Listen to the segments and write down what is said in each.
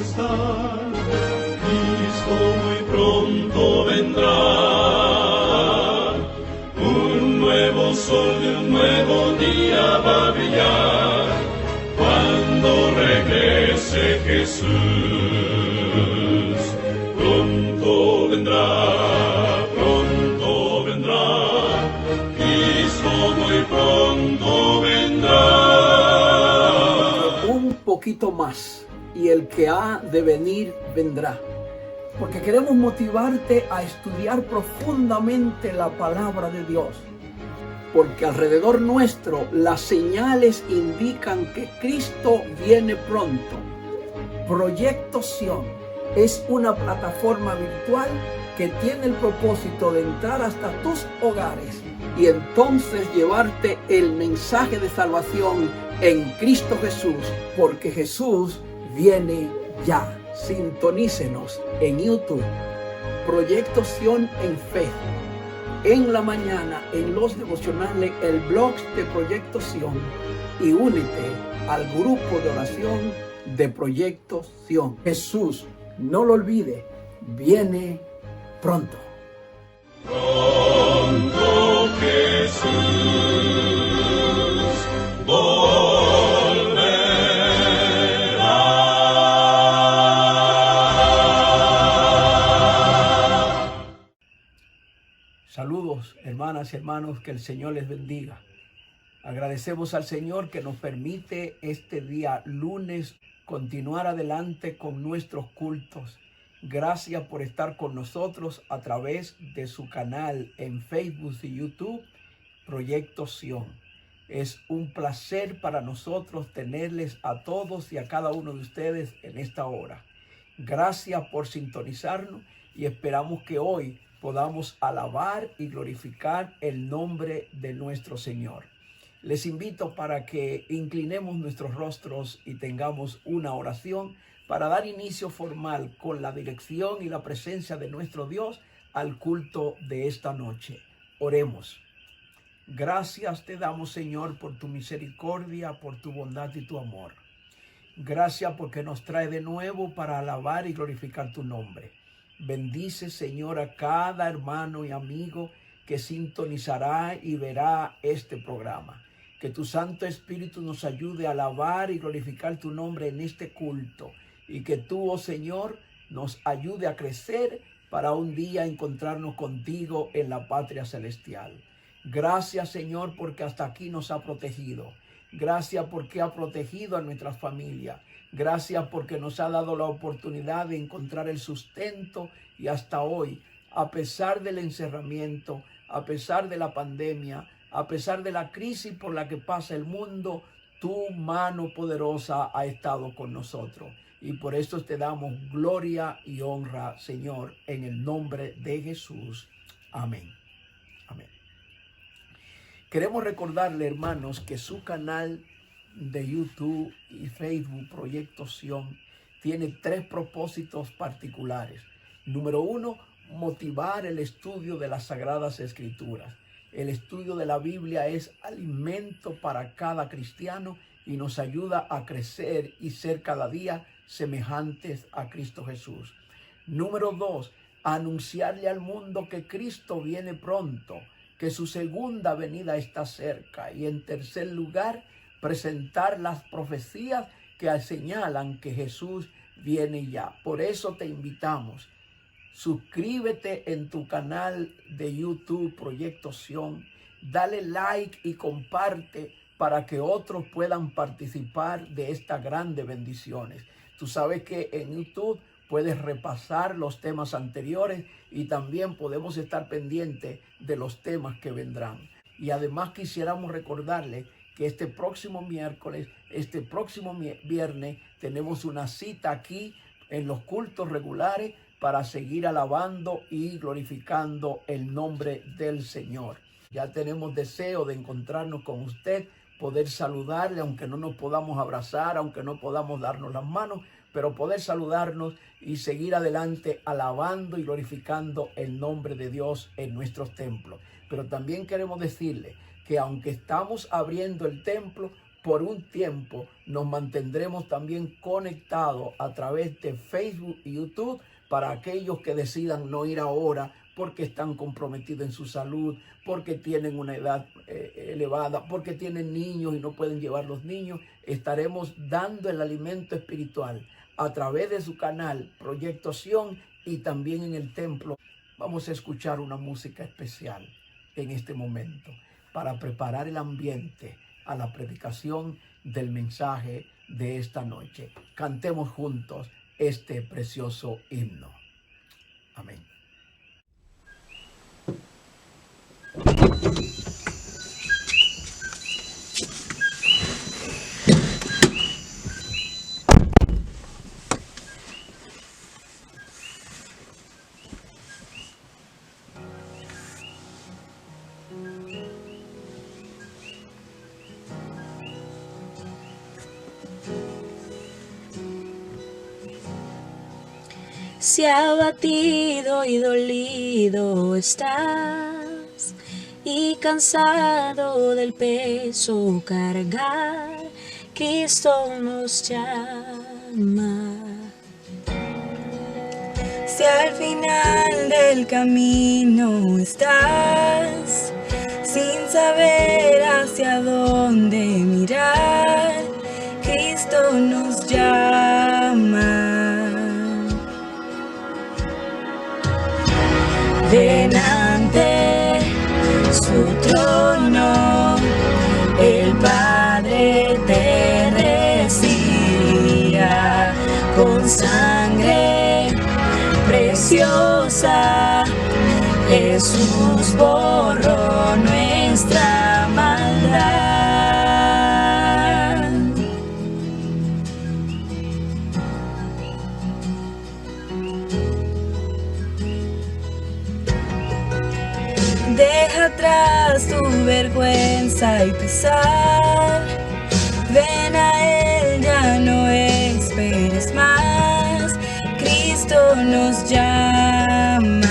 estar. Cristo muy pronto vendrá. Un nuevo sol de un nuevo día va a brillar. Cuando regrese Jesús, pronto vendrá. Muy pronto vendrá. Un poquito más, y el que ha de venir vendrá. Porque queremos motivarte a estudiar profundamente la palabra de Dios. Porque alrededor nuestro las señales indican que Cristo viene pronto. Proyecto Sion es una plataforma virtual que tiene el propósito de entrar hasta tus hogares y entonces llevarte el mensaje de salvación en Cristo Jesús, porque Jesús viene ya. Sintonícenos en YouTube, Proyecto Sion en Facebook, en la mañana en los devocionales, el blog de Proyecto Sion, y únete al grupo de oración de Proyecto Sion. Jesús, no lo olvide, viene pronto. Pronto Jesús volverá. Saludos, hermanas y hermanos, que el Señor les bendiga. Agradecemos al Señor que nos permite este día lunes continuar adelante con nuestros cultos. Gracias por estar con nosotros a través de su canal en Facebook y YouTube, Proyecto Sion. Es un placer para nosotros tenerles a todos y a cada uno de ustedes en esta hora. Gracias por sintonizarnos y esperamos que hoy podamos alabar y glorificar el nombre de nuestro Señor. Les invito para que inclinemos nuestros rostros y tengamos una oración para dar inicio formal con la dirección y la presencia de nuestro Dios al culto de esta noche. Oremos. Gracias te damos, Señor, por tu misericordia, por tu bondad y tu amor. Gracias porque nos trae de nuevo para alabar y glorificar tu nombre. Bendice, Señor, a cada hermano y amigo que sintonizará y verá este programa. Que tu Santo Espíritu nos ayude a alabar y glorificar tu nombre en este culto. Y que tú, oh Señor, nos ayude a crecer para un día encontrarnos contigo en la patria celestial. Gracias, Señor, porque hasta aquí nos ha protegido. Gracias porque ha protegido a nuestras familias. Gracias porque nos ha dado la oportunidad de encontrar el sustento y hasta hoy, a pesar del encerramiento, a pesar de la pandemia, a pesar de la crisis por la que pasa el mundo, tu mano poderosa ha estado con nosotros. Y por eso te damos gloria y honra, Señor, en el nombre de Jesús. Amén. Amén. Queremos recordarle, hermanos, que su canal de YouTube y Facebook, Proyecto Sion, tiene 3 propósitos particulares. Número 1, motivar el estudio de las Sagradas Escrituras. El estudio de la Biblia es alimento para cada cristiano y nos ayuda a crecer y ser cada día semejantes a Cristo Jesús. Número 2, anunciarle al mundo que Cristo viene pronto, que su segunda venida está cerca. Y en tercer lugar, presentar las profecías que señalan que Jesús viene ya. Por eso te invitamos. Suscríbete en tu canal de YouTube Proyecto Sion, dale like y comparte para que otros puedan participar de estas grandes bendiciones. Tú sabes que en YouTube puedes repasar los temas anteriores y también podemos estar pendientes de los temas que vendrán. Y además quisiéramos recordarle que este próximo miércoles, este próximo viernes, tenemos una cita aquí en los cultos regulares para seguir alabando y glorificando el nombre del Señor. Ya tenemos deseo de encontrarnos con usted, poder saludarle, aunque no nos podamos abrazar, aunque no podamos darnos las manos, pero poder saludarnos y seguir adelante alabando y glorificando el nombre de Dios en nuestros templos. Pero también queremos decirle que aunque estamos abriendo el templo, por un tiempo nos mantendremos también conectados a través de Facebook y YouTube para aquellos que decidan no ir ahora porque están comprometidos en su salud, porque tienen una edad elevada, porque tienen niños y no pueden llevar los niños. Estaremos dando el alimento espiritual a través de su canal Proyecto Sion y también en el templo. Vamos a escuchar una música especial en este momento para preparar el ambiente a la predicación del mensaje de esta noche. Cantemos juntos este precioso himno. Amén. Si abatido y dolido estás y cansado del peso cargar, Cristo nos llama. Si al final del camino estás sin saber hacia dónde mirar, Cristo nos llama. Ven ante su trono, el Padre te recibirá con sangre preciosa. Jesús borró nuestra maldad. Deja atrás tu vergüenza y pesar. Ven a Él, ya no esperes más. Cristo nos llama.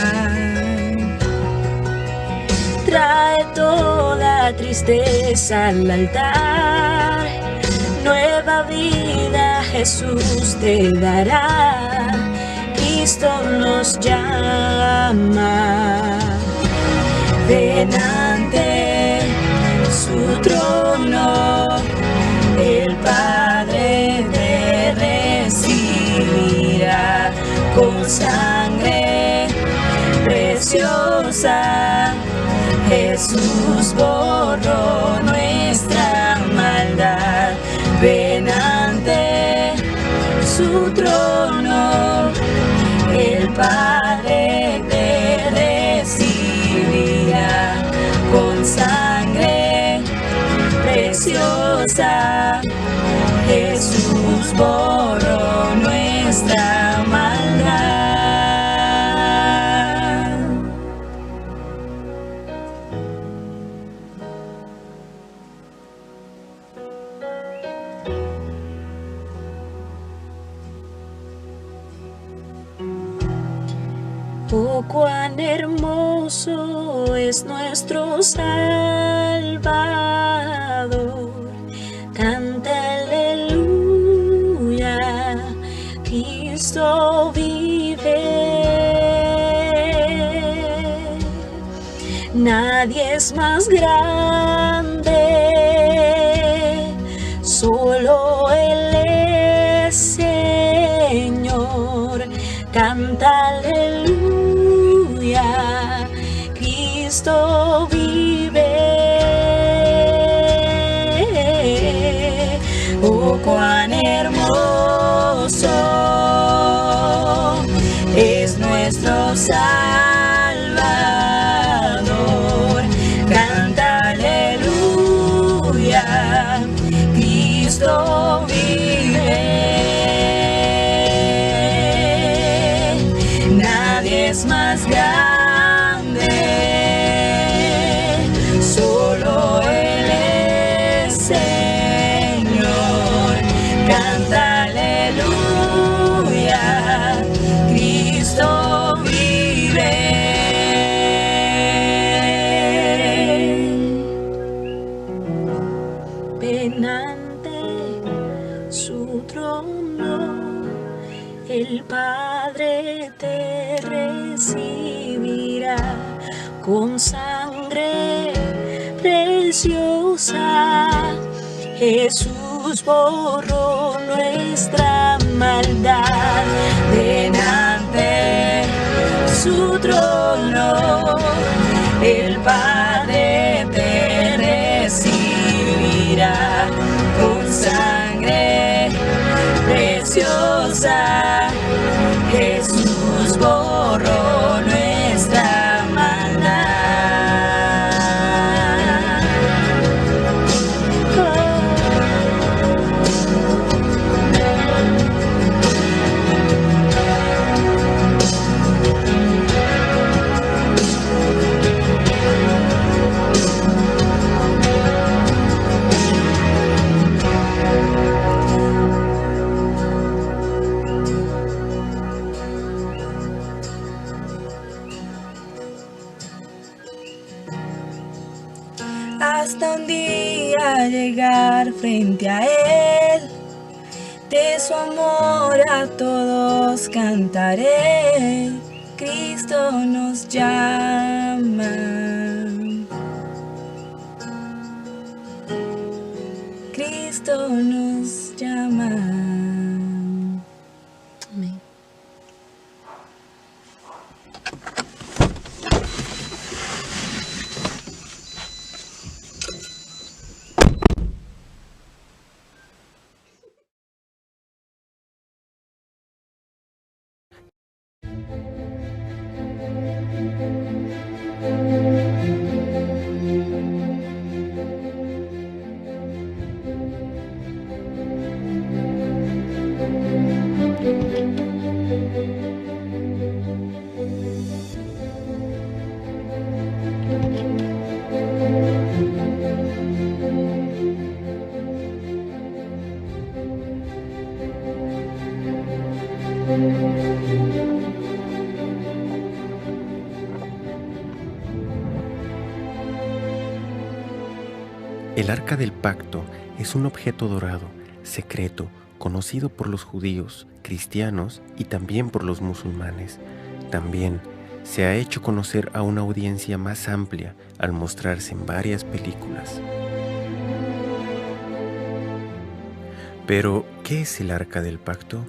Trae toda tristeza al altar. Nueva vida Jesús te dará. Cristo nos llama. Ven ante su trono, el Padre te recibirá con sangre preciosa. Jesús borró nuestra maldad. Ven ante su trono, el Padre te recibirá con sangre preciosa. Jesús borró nuestra maldad. Oh, cuán hermoso es nuestro Salvador. Canta aleluya, Cristo vive. Nadie es más grande, solo Él es Señor. Canta aleluya, Cristo vive. Oh, cuán hermoso es nuestro Salvador. Canta aleluya, Cristo vive. Nadie es más grande, solo Él es Señor. Canta aleluya, Cristo vive. Ven recibirá con sangre preciosa. Jesús borró nuestra maldad. Ven ante su trono, el Padre te recibirá con sangre preciosa. Jesús borró nuestra maldad. Hasta un día llegar frente a Él, de su amor a todos cantaré. Cristo nos llama. Cristo nos llama. Amén. El Arca del Pacto es un objeto dorado, secreto, conocido por los judíos, cristianos y también por los musulmanes. También se ha hecho conocer a una audiencia más amplia al mostrarse en varias películas. Pero, ¿qué es el Arca del Pacto?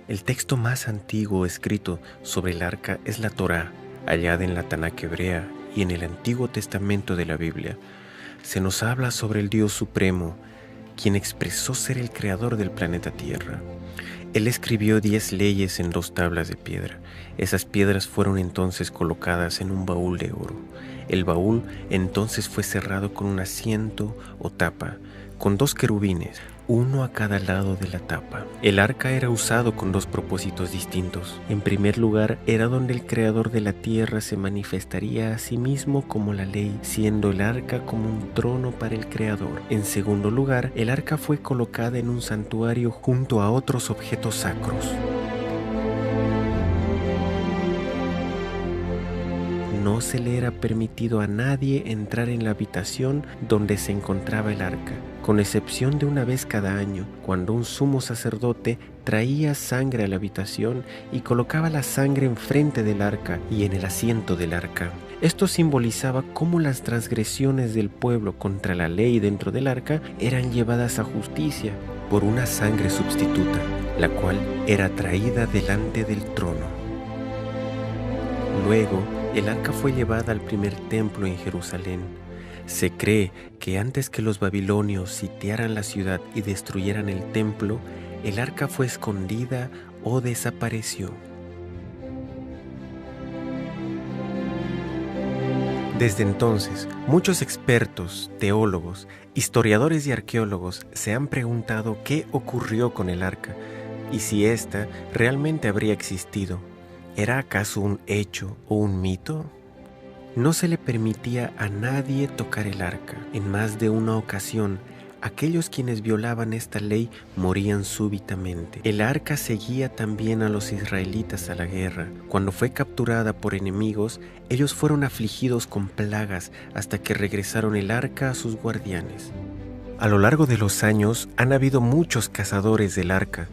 El texto más antiguo escrito sobre el Arca es la Torá, hallada en la Tanaj hebrea y en el Antiguo Testamento de la Biblia. Se nos habla sobre el Dios Supremo, quien expresó ser el creador del planeta Tierra. Él escribió 10 leyes en 2 tablas de piedra. Esas piedras fueron entonces colocadas en un baúl de oro. El baúl entonces fue cerrado con un asiento o tapa, con 2 querubines, uno a cada lado de la tapa. El arca era usado con 2 propósitos distintos. En primer lugar, era donde el creador de la tierra se manifestaría a sí mismo como la ley, siendo el arca como un trono para el creador. En segundo lugar, el arca fue colocada en un santuario junto a otros objetos sacros. No se le era permitido a nadie entrar en la habitación donde se encontraba el arca, con excepción de una vez cada año, cuando un sumo sacerdote traía sangre a la habitación y colocaba la sangre enfrente del arca y en el asiento del arca. Esto simbolizaba cómo las transgresiones del pueblo contra la ley dentro del arca eran llevadas a justicia por una sangre sustituta, la cual era traída delante del trono. Luego, el arca fue llevada al primer templo en Jerusalén. Se cree que antes que los babilonios sitiaran la ciudad y destruyeran el templo, el arca fue escondida o desapareció. Desde entonces, muchos expertos, teólogos, historiadores y arqueólogos se han preguntado qué ocurrió con el arca y si ésta realmente habría existido. ¿Era acaso un hecho o un mito? No se le permitía a nadie tocar el arca. En más de una ocasión, aquellos quienes violaban esta ley morían súbitamente. El arca seguía también a los israelitas a la guerra. Cuando fue capturada por enemigos, ellos fueron afligidos con plagas hasta que regresaron el arca a sus guardianes. A lo largo de los años han habido muchos cazadores del arca,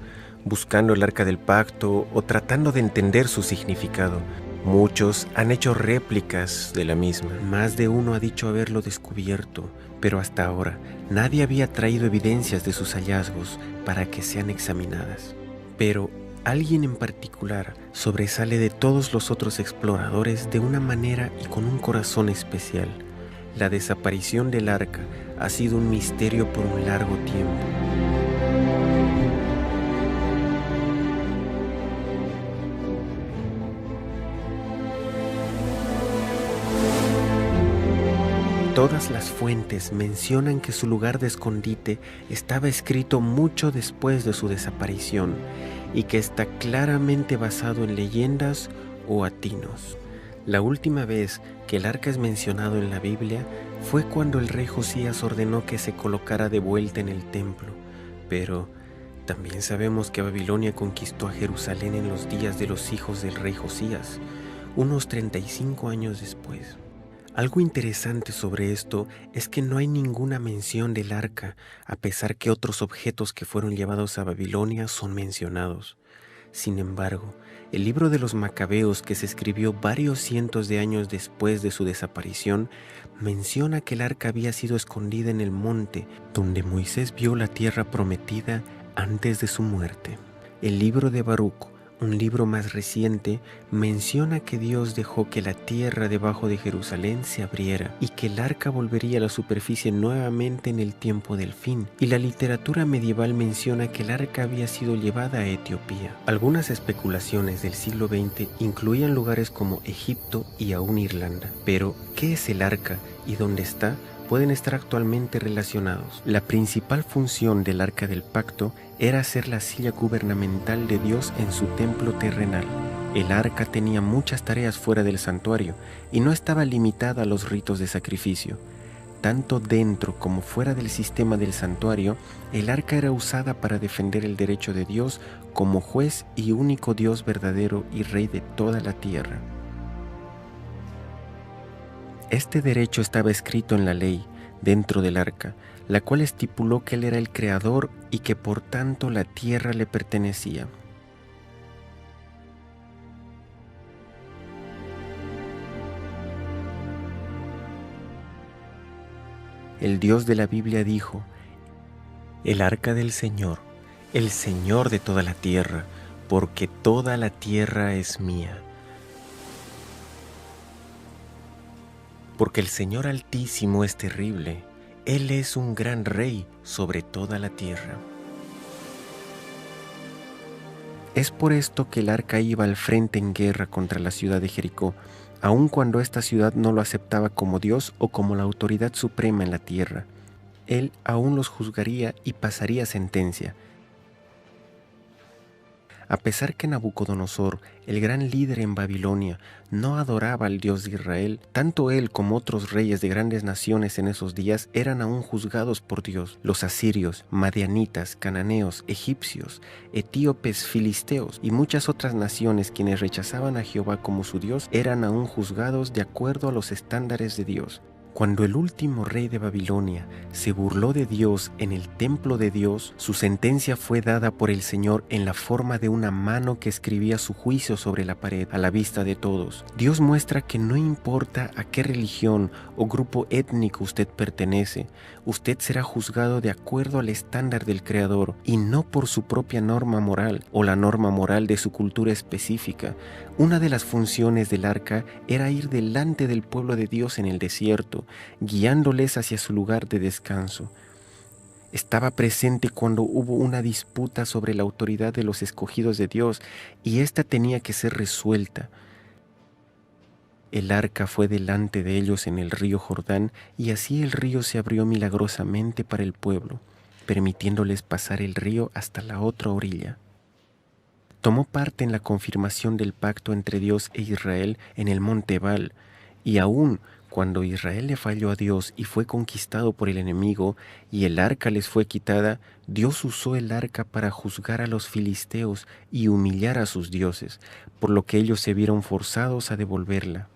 buscando el arca del pacto o tratando de entender su significado. Muchos han hecho réplicas de la misma. Más de uno ha dicho haberlo descubierto, pero hasta ahora nadie había traído evidencias de sus hallazgos para que sean examinadas. Pero alguien en particular sobresale de todos los otros exploradores de una manera y con un corazón especial. La desaparición del arca ha sido un misterio por un largo tiempo. Todas las fuentes mencionan que su lugar de escondite estaba escrito mucho después de su desaparición y que está claramente basado en leyendas o atinos. La última vez que el arca es mencionado en la Biblia fue cuando el rey Josías ordenó que se colocara de vuelta en el templo, pero también sabemos que Babilonia conquistó a Jerusalén en los días de los hijos del rey Josías, unos 35 años después. Algo interesante sobre esto es que no hay ninguna mención del arca, a pesar que otros objetos que fueron llevados a Babilonia son mencionados. Sin embargo, el libro de los Macabeos, que se escribió varios cientos de años después de su desaparición, menciona que el arca había sido escondida en el monte donde Moisés vio la tierra prometida antes de su muerte. El libro de Baruc, un libro más reciente, menciona que Dios dejó que la tierra debajo de Jerusalén se abriera y que el arca volvería a la superficie nuevamente en el tiempo del fin. Y la literatura medieval menciona que el arca había sido llevada a Etiopía. Algunas especulaciones del siglo XX incluían lugares como Egipto y aún Irlanda. Pero, ¿qué es el arca y dónde está? Pueden estar actualmente relacionados. La principal función del Arca del Pacto era ser la silla gubernamental de Dios en su templo terrenal. El arca tenía muchas tareas fuera del santuario y no estaba limitada a los ritos de sacrificio. Tanto dentro como fuera del sistema del santuario, el arca era usada para defender el derecho de Dios como juez y único Dios verdadero y rey de toda la tierra. Este derecho estaba escrito en la ley, dentro del arca, la cual estipuló que él era el creador y que por tanto la tierra le pertenecía. El Dios de la Biblia dijo: el arca del Señor, el Señor de toda la tierra, porque toda la tierra es mía. Porque el Señor Altísimo es terrible, Él es un gran rey sobre toda la tierra. Es por esto que el arca iba al frente en guerra contra la ciudad de Jericó, aun cuando esta ciudad no lo aceptaba como Dios o como la autoridad suprema en la tierra. Él aún los juzgaría y pasaría sentencia. A pesar que Nabucodonosor, el gran líder en Babilonia, no adoraba al Dios de Israel, tanto él como otros reyes de grandes naciones en esos días eran aún juzgados por Dios. Los asirios, madianitas, cananeos, egipcios, etíopes, filisteos y muchas otras naciones quienes rechazaban a Jehová como su Dios eran aún juzgados de acuerdo a los estándares de Dios. Cuando el último rey de Babilonia se burló de Dios en el templo de Dios, su sentencia fue dada por el Señor en la forma de una mano que escribía su juicio sobre la pared a la vista de todos. Dios muestra que no importa a qué religión o grupo étnico usted pertenece, usted será juzgado de acuerdo al estándar del Creador y no por su propia norma moral o la norma moral de su cultura específica. Una de las funciones del arca era ir delante del pueblo de Dios en el desierto, guiándoles hacia su lugar de descanso. Estaba presente cuando hubo una disputa sobre la autoridad de los escogidos de Dios y ésta tenía que ser resuelta. El arca fue delante de ellos en el río Jordán y así el río se abrió milagrosamente para el pueblo, permitiéndoles pasar el río hasta la otra orilla. Tomó parte en la confirmación del pacto entre Dios e Israel en el monte Ebal, y aún cuando Israel le falló a Dios y fue conquistado por el enemigo y el arca les fue quitada, Dios usó el arca para juzgar a los filisteos y humillar a sus dioses, por lo que ellos se vieron forzados a devolverla.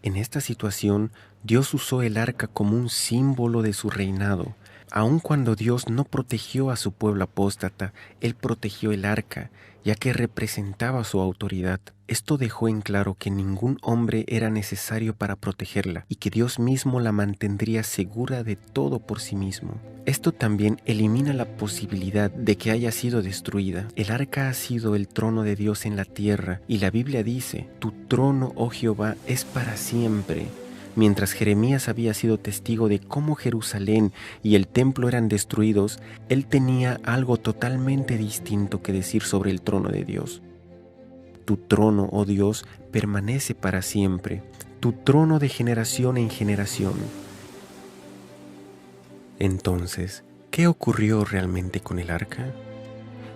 En esta situación, Dios usó el arca como un símbolo de su reinado, Aun cuando Dios no protegió a su pueblo apóstata, Él protegió el arca, ya que representaba su autoridad. Esto dejó en claro que ningún hombre era necesario para protegerla y que Dios mismo la mantendría segura de todo por sí mismo. Esto también elimina la posibilidad de que haya sido destruida. El arca ha sido el trono de Dios en la tierra y la Biblia dice: «Tu trono, oh Jehová, es para siempre». Mientras Jeremías había sido testigo de cómo Jerusalén y el templo eran destruidos, él tenía algo totalmente distinto que decir sobre el trono de Dios. Tu trono, oh Dios, permanece para siempre, tu trono de generación en generación. Entonces, ¿qué ocurrió realmente con el arca?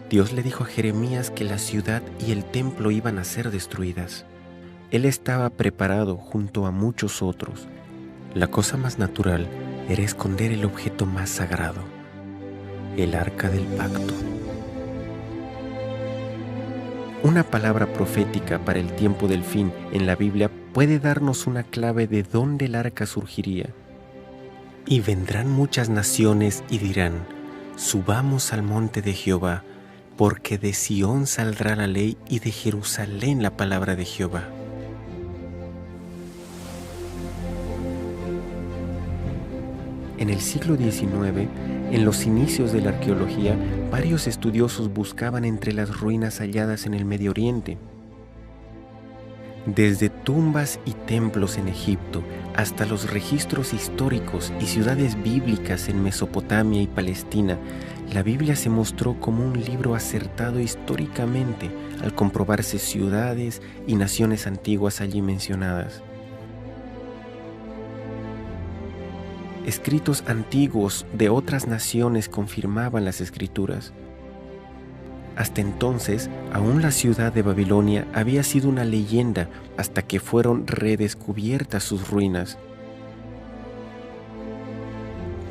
Dios le dijo a Jeremías que la ciudad y el templo iban a ser destruidas. Él estaba preparado junto a muchos otros. La cosa más natural era esconder el objeto más sagrado, el arca del pacto. Una palabra profética para el tiempo del fin en la Biblia puede darnos una clave de dónde el arca surgiría. Y vendrán muchas naciones y dirán: subamos al monte de Jehová, porque de Sión saldrá la ley y de Jerusalén la palabra de Jehová. En el siglo XIX, en los inicios de la arqueología, varios estudiosos buscaban entre las ruinas halladas en el Medio Oriente. Desde tumbas y templos en Egipto hasta los registros históricos y ciudades bíblicas en Mesopotamia y Palestina, la Biblia se mostró como un libro acertado históricamente al comprobarse ciudades y naciones antiguas allí mencionadas. Escritos antiguos de otras naciones confirmaban las escrituras. Hasta entonces, aún la ciudad de Babilonia había sido una leyenda hasta que fueron redescubiertas sus ruinas.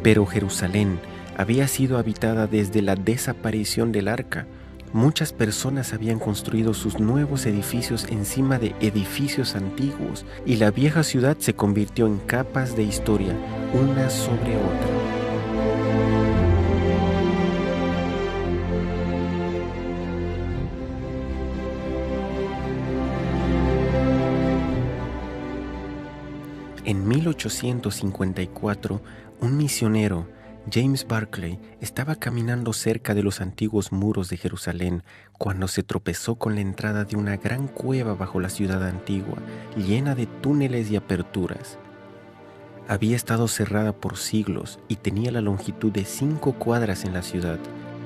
Pero Jerusalén había sido habitada desde la desaparición del arca. Muchas personas habían construido sus nuevos edificios encima de edificios antiguos y la vieja ciudad se convirtió en capas de historia, una sobre otra. En 1854, un misionero, James Barclay, estaba caminando cerca de los antiguos muros de Jerusalén cuando se tropezó con la entrada de una gran cueva bajo la ciudad antigua, llena de túneles y aperturas. Había estado cerrada por siglos y tenía la longitud de 5 cuadras en la ciudad.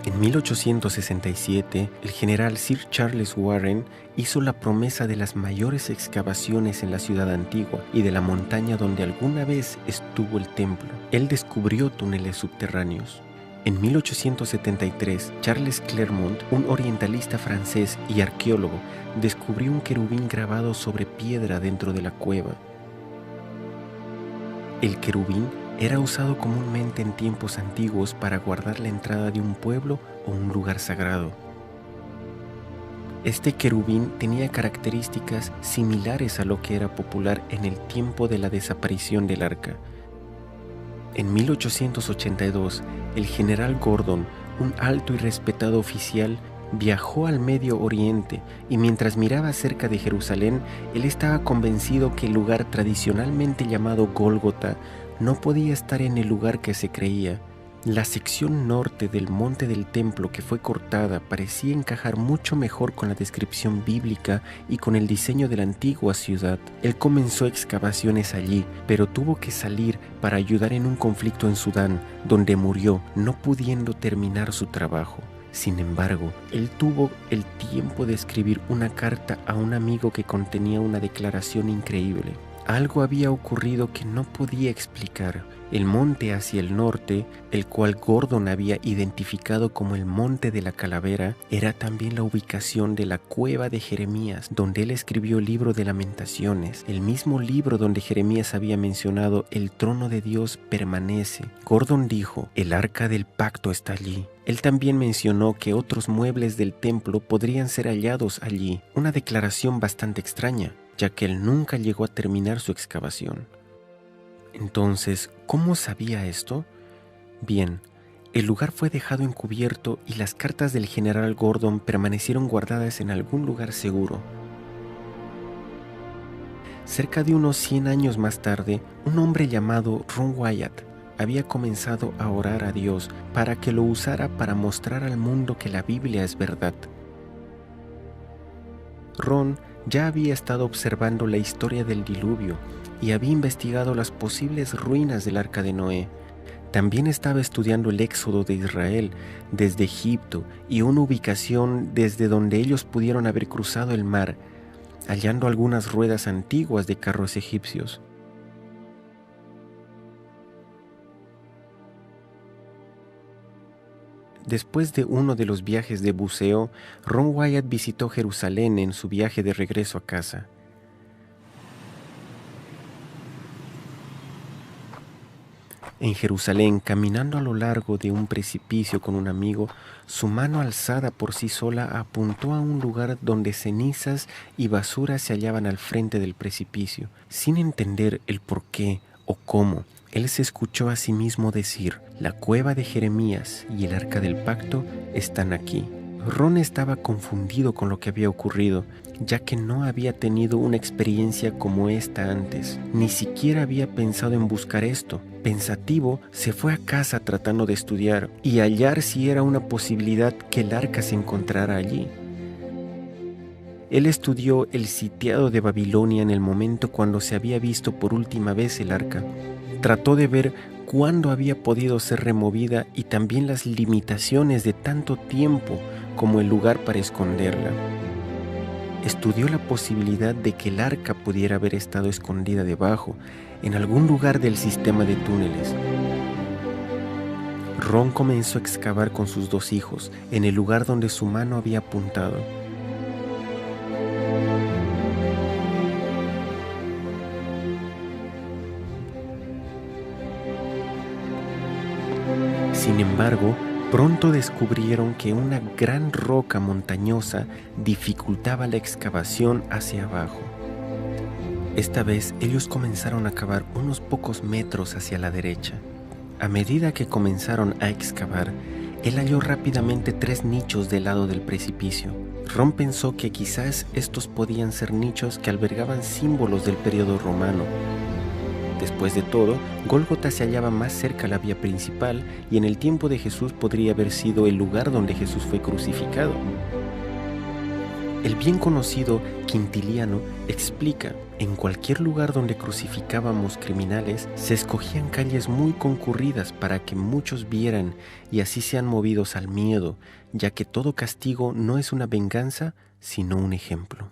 En 1867, el general Sir Charles Warren hizo la promesa de las mayores excavaciones en la ciudad antigua y de la montaña donde alguna vez estuvo el templo. Él descubrió túneles subterráneos. En 1873, Charles Clermont, un orientalista francés y arqueólogo, descubrió un querubín grabado sobre piedra dentro de la cueva. El querubín era usado comúnmente en tiempos antiguos para guardar la entrada de un pueblo o un lugar sagrado. Este querubín tenía características similares a lo que era popular en el tiempo de la desaparición del arca. En 1882, el general Gordon, un alto y respetado oficial, viajó al Medio Oriente y mientras miraba cerca de Jerusalén, él estaba convencido que el lugar tradicionalmente llamado Gólgota no podía estar en el lugar que se creía. La sección norte del monte del templo que fue cortada parecía encajar mucho mejor con la descripción bíblica y con el diseño de la antigua ciudad. Él comenzó excavaciones allí, pero tuvo que salir para ayudar en un conflicto en Sudán, donde murió, no pudiendo terminar su trabajo. Sin embargo, él tuvo el tiempo de escribir una carta a un amigo que contenía una declaración increíble. Algo había ocurrido que no podía explicar. El monte hacia el norte, el cual Gordon había identificado como el Monte de la Calavera, era también la ubicación de la cueva de Jeremías, donde él escribió el libro de Lamentaciones, el mismo libro donde Jeremías había mencionado el trono de Dios permanece. Gordon dijo, el arca del pacto está allí. Él también mencionó que otros muebles del templo podrían ser hallados allí, una declaración bastante extraña, ya que él nunca llegó a terminar su excavación. Entonces, ¿cómo sabía esto? Bien, el lugar fue dejado encubierto y las cartas del general Gordon permanecieron guardadas en algún lugar seguro. Cerca de unos 100 años más tarde, un hombre llamado Ron Wyatt había comenzado a orar a Dios para que lo usara para mostrar al mundo que la Biblia es verdad. Ron ya había estado observando la historia del diluvio y había investigado las posibles ruinas del Arca de Noé. También estaba estudiando el éxodo de Israel desde Egipto y una ubicación desde donde ellos pudieron haber cruzado el mar, hallando algunas ruedas antiguas de carros egipcios. Después de uno de los viajes de buceo, Ron Wyatt visitó Jerusalén en su viaje de regreso a casa. En Jerusalén, caminando a lo largo de un precipicio con un amigo, su mano alzada por sí sola apuntó a un lugar donde cenizas y basura se hallaban al frente del precipicio. Sin entender el por qué o cómo, él se escuchó a sí mismo decir: «La cueva de Jeremías y el arca del pacto están aquí». Ron estaba confundido con lo que había ocurrido, ya que no había tenido una experiencia como esta antes. Ni siquiera había pensado en buscar esto. Pensativo, se fue a casa tratando de estudiar y hallar si era una posibilidad que el arca se encontrara allí. Él estudió el sitiado de Babilonia en el momento cuando se había visto por última vez el arca. Trató de ver cuándo había podido ser removida y también las limitaciones de tanto tiempo como el lugar para esconderla. Estudió la posibilidad de que el arca pudiera haber estado escondida debajo, en algún lugar del sistema de túneles. Ron comenzó a excavar con sus 2 hijos en el lugar donde su mano había apuntado. Sin embargo, pronto descubrieron que una gran roca montañosa dificultaba la excavación hacia abajo. Esta vez ellos comenzaron a cavar unos pocos metros hacia la derecha. A medida que comenzaron a excavar, él halló rápidamente 3 nichos del lado del precipicio. Ron pensó que quizás estos podían ser nichos que albergaban símbolos del periodo romano. Después de todo, Gólgota se hallaba más cerca a la vía principal y en el tiempo de Jesús podría haber sido el lugar donde Jesús fue crucificado. El bien conocido Quintiliano explica: en cualquier lugar donde crucificábamos criminales, se escogían calles muy concurridas para que muchos vieran y así sean movidos al miedo, ya que todo castigo no es una venganza, sino un ejemplo.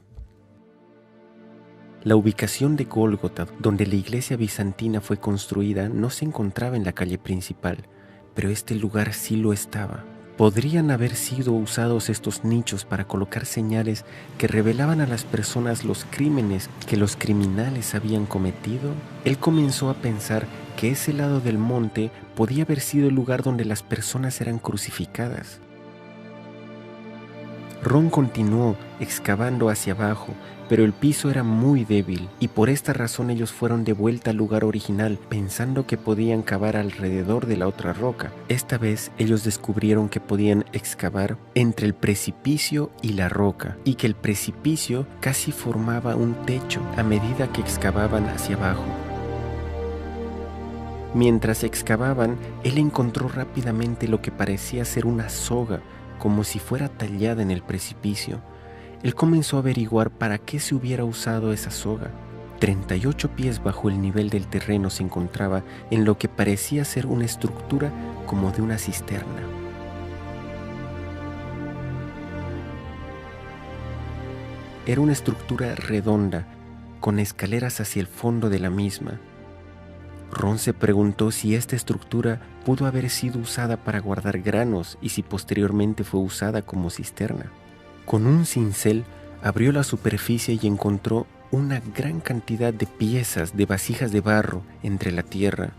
La ubicación de Gólgota, donde la iglesia bizantina fue construida, no se encontraba en la calle principal, pero este lugar sí lo estaba. ¿Podrían haber sido usados estos nichos para colocar señales que revelaban a las personas los crímenes que los criminales habían cometido? Él comenzó a pensar que ese lado del monte podía haber sido el lugar donde las personas eran crucificadas. Ron continuó excavando hacia abajo, pero el piso era muy débil y por esta razón ellos fueron de vuelta al lugar original pensando que podían cavar alrededor de la otra roca. Esta vez ellos descubrieron que podían excavar entre el precipicio y la roca y que el precipicio casi formaba un techo a medida que excavaban hacia abajo. Mientras excavaban, él encontró rápidamente lo que parecía ser una soga, como si fuera tallada en el precipicio. Él comenzó a averiguar para qué se hubiera usado esa soga. 38 pies bajo el nivel del terreno se encontraba en lo que parecía ser una estructura como de una cisterna. Era una estructura redonda, con escaleras hacia el fondo de la misma. Ron se preguntó si esta estructura pudo haber sido usada para guardar granos y si posteriormente fue usada como cisterna. Con un cincel abrió la superficie y encontró una gran cantidad de piezas de vasijas de barro entre la tierra.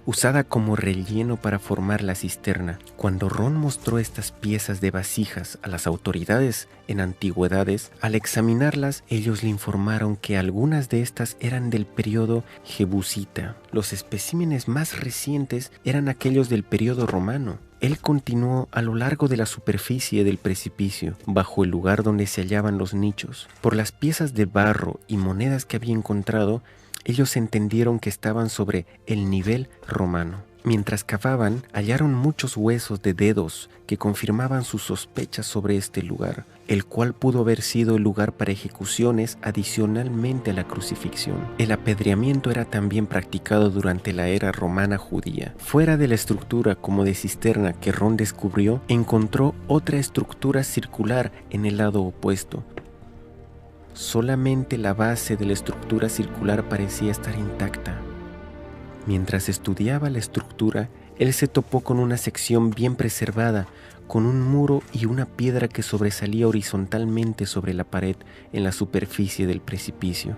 usada como relleno para formar la cisterna. Cuando Ron mostró estas piezas de vasijas a las autoridades en antigüedades, al examinarlas, ellos le informaron que algunas de estas eran del periodo jebusita. Los especímenes más recientes eran aquellos del periodo romano. Él continuó a lo largo de la superficie del precipicio, bajo el lugar donde se hallaban los nichos. Por las piezas de barro y monedas que había encontrado, ellos entendieron que estaban sobre el nivel romano. Mientras cavaban, hallaron muchos huesos de dedos que confirmaban sus sospechas sobre este lugar, el cual pudo haber sido el lugar para ejecuciones adicionalmente a la crucifixión. El apedreamiento era también practicado durante la era romana judía. Fuera de la estructura como de cisterna que Ron descubrió, encontró otra estructura circular en el lado opuesto. Solamente la base de la estructura circular parecía estar intacta. Mientras estudiaba la estructura, él se topó con una sección bien preservada, con un muro y una piedra que sobresalía horizontalmente sobre la pared en la superficie del precipicio.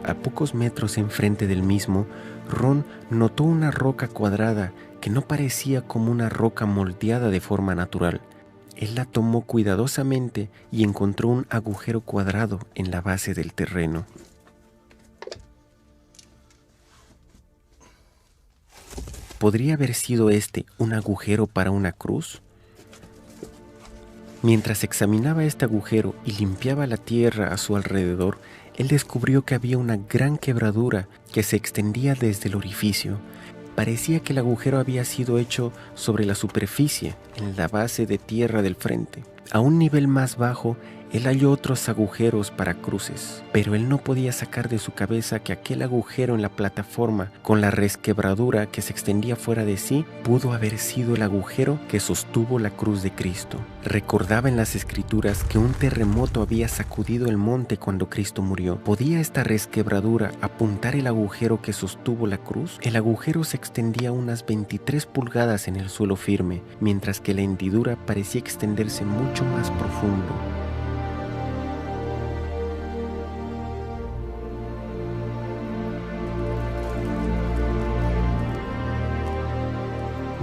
A pocos metros enfrente del mismo, Ron notó una roca cuadrada que no parecía como una roca moldeada de forma natural. Él la tomó cuidadosamente y encontró un agujero cuadrado en la base del terreno. ¿Podría haber sido este un agujero para una cruz? Mientras examinaba este agujero y limpiaba la tierra a su alrededor, él descubrió que había una gran quebradura que se extendía desde el orificio. Parecía que el agujero había sido hecho sobre la superficie, en la base de tierra del frente. A un nivel más bajo, él halló otros agujeros para cruces, pero él no podía sacar de su cabeza que aquel agujero en la plataforma, con la resquebradura que se extendía fuera de sí, pudo haber sido el agujero que sostuvo la cruz de Cristo. Recordaba en las Escrituras que un terremoto había sacudido el monte cuando Cristo murió. ¿Podía esta resquebradura apuntar el agujero que sostuvo la cruz? El agujero se extendía unas 23 pulgadas en el suelo firme, mientras que la hendidura parecía extenderse mucho más profundo.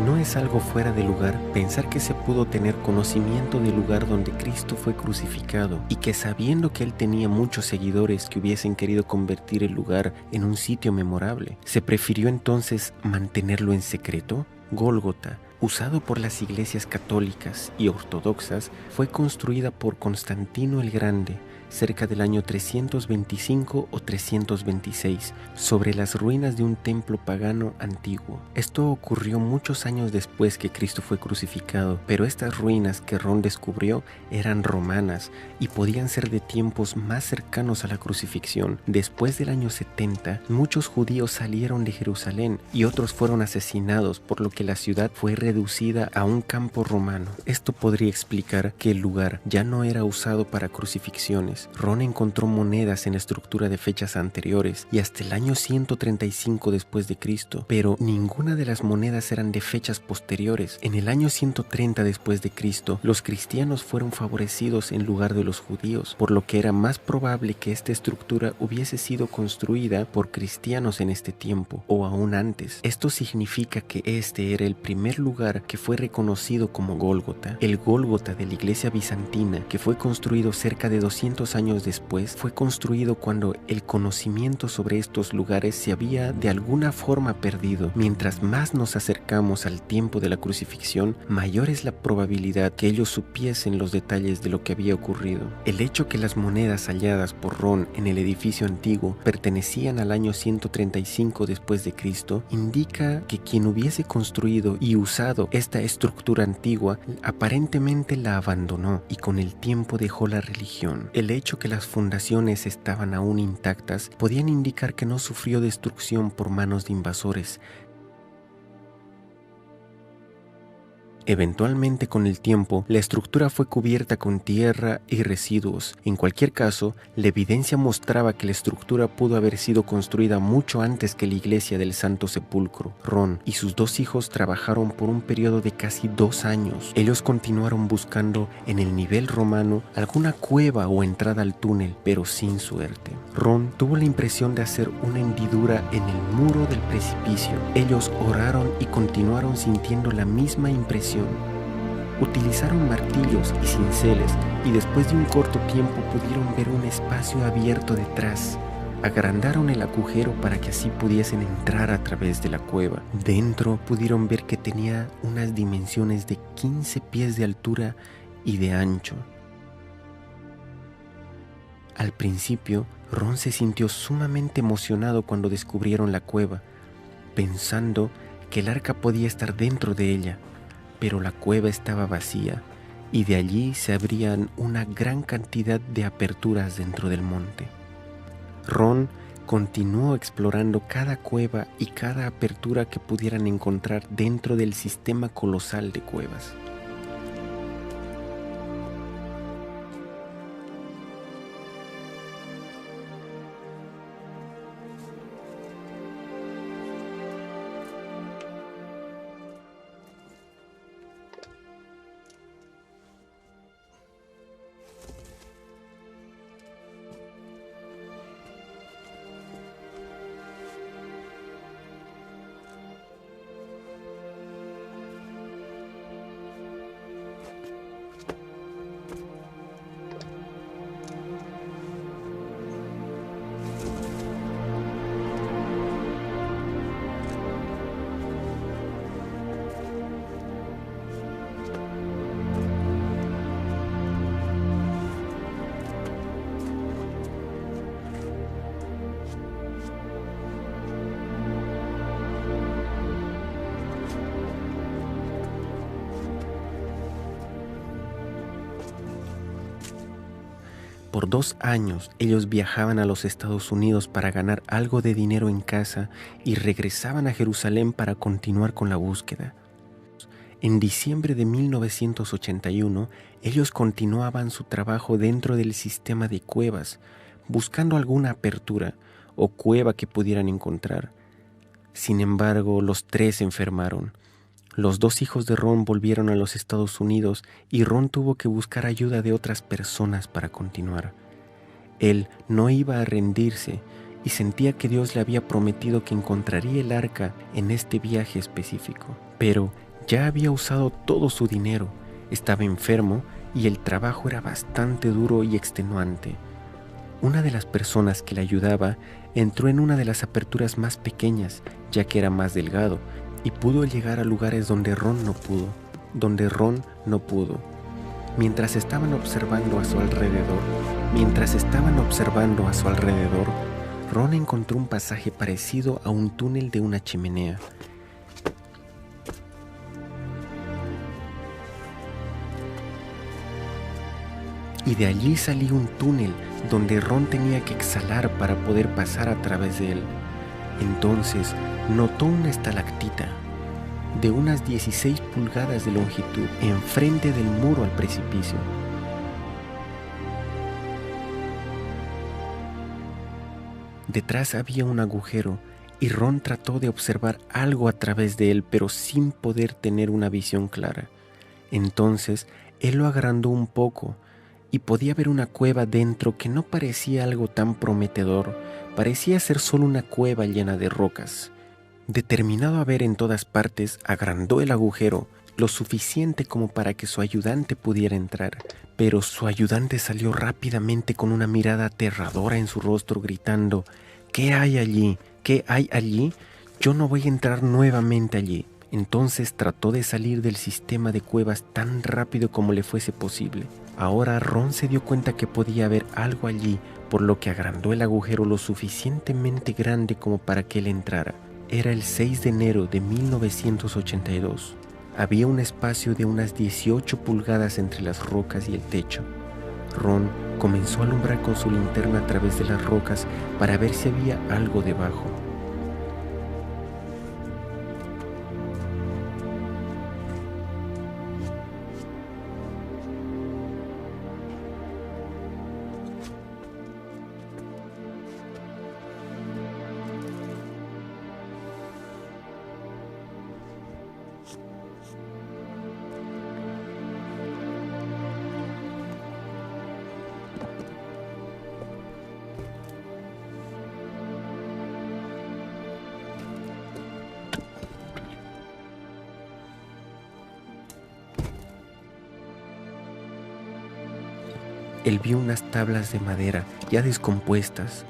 No es algo fuera de lugar pensar que se pudo tener conocimiento del lugar donde Cristo fue crucificado y que sabiendo que él tenía muchos seguidores que hubiesen querido convertir el lugar en un sitio memorable, ¿se prefirió entonces mantenerlo en secreto? Gólgota, usado por las iglesias católicas y ortodoxas, fue construida por Constantino el Grande cerca del año 325 o 326, sobre las ruinas de un templo pagano antiguo. Esto ocurrió muchos años después que Cristo fue crucificado, pero estas ruinas que Ron descubrió eran romanas y podían ser de tiempos más cercanos a la crucifixión. Después del año 70, muchos judíos salieron de Jerusalén y otros fueron asesinados, por lo que la ciudad fue reducida a un campo romano. Esto podría explicar que el lugar ya no era usado para crucifixiones. Ron encontró monedas en estructura de fechas anteriores y hasta el año 135 después de Cristo, pero ninguna de las monedas eran de fechas posteriores. En el año 130 después de Cristo, los cristianos fueron favorecidos en lugar de los judíos, por lo que era más probable que esta estructura hubiese sido construida por cristianos en este tiempo o aún antes. Esto significa que este era el primer lugar que fue reconocido como Gólgota. El Gólgota de la iglesia bizantina, que fue construido cerca de 200 años después, fue construido cuando el conocimiento sobre estos lugares se había de alguna forma perdido. Mientras más nos acercamos al tiempo de la crucifixión, mayor es la probabilidad que ellos supiesen los detalles de lo que había ocurrido. El hecho que las monedas halladas por Ron en el edificio antiguo pertenecían al año 135 después de Cristo indica que quien hubiese construido y usado esta estructura antigua aparentemente la abandonó y con el tiempo dejó la religión. El hecho que las fundaciones estaban aún intactas podían indicar que no sufrió destrucción por manos de invasores. Eventualmente, con el tiempo, la estructura fue cubierta con tierra y residuos. En cualquier caso, la evidencia mostraba que la estructura pudo haber sido construida mucho antes que la iglesia del Santo Sepulcro. Ron y sus 2 hijos trabajaron por un periodo de casi 2 años. Ellos continuaron buscando en el nivel romano alguna cueva o entrada al túnel, pero sin suerte. Ron tuvo la impresión de hacer una hendidura en el muro del precipicio. Ellos oraron y continuaron sintiendo la misma impresión. Utilizaron martillos y cinceles y después de un corto tiempo pudieron ver un espacio abierto detrás. Agrandaron el agujero para que así pudiesen entrar a través de la cueva. Dentro pudieron ver que tenía unas dimensiones de 15 pies de altura y de ancho. Al principio, Ron se sintió sumamente emocionado cuando descubrieron la cueva, pensando que el arca podía estar dentro de ella. Pero la cueva estaba vacía y de allí se abrían una gran cantidad de aperturas dentro del monte. Ron continuó explorando cada cueva y cada apertura que pudieran encontrar dentro del sistema colosal de cuevas. Por 2 años ellos viajaban a los Estados Unidos para ganar algo de dinero en casa y regresaban a Jerusalén para continuar con la búsqueda. En diciembre de 1981, ellos continuaban su trabajo dentro del sistema de cuevas, buscando alguna apertura o cueva que pudieran encontrar. Sin embargo, los 3 se enfermaron. Los 2 hijos de Ron volvieron a los Estados Unidos y Ron tuvo que buscar ayuda de otras personas para continuar. Él no iba a rendirse y sentía que Dios le había prometido que encontraría el arca en este viaje específico. Pero ya había usado todo su dinero, estaba enfermo y el trabajo era bastante duro y extenuante. Una de las personas que le ayudaba entró en una de las aperturas más pequeñas, ya que era más delgado, y pudo llegar a lugares donde Ron no pudo. Mientras estaban observando a su alrededor, Ron encontró un pasaje parecido a un túnel de una chimenea. Y de allí salía un túnel donde Ron tenía que exhalar para poder pasar a través de él. Entonces notó una estalactita de unas 16 pulgadas de longitud enfrente del muro al precipicio. Detrás había un agujero y Ron trató de observar algo a través de él, pero sin poder tener una visión clara. Entonces él lo agrandó un poco y podía ver una cueva dentro que no parecía algo tan prometedor, parecía ser solo una cueva llena de rocas. Determinado a ver en todas partes, agrandó el agujero lo suficiente como para que su ayudante pudiera entrar, pero su ayudante salió rápidamente con una mirada aterradora en su rostro gritando: ¿Qué hay allí? ¿Qué hay allí? Yo no voy a entrar nuevamente allí. Entonces trató de salir del sistema de cuevas tan rápido como le fuese posible. Ahora Ron se dio cuenta que podía haber algo allí, por lo que agrandó el agujero lo suficientemente grande como para que él entrara. Era el 6 de enero de 1982. Había un espacio de unas 18 pulgadas entre las rocas y el techo. Ron comenzó a alumbrar con su linterna a través de las rocas para ver si había algo debajo. él vio unas tablas de madera ya descompuestas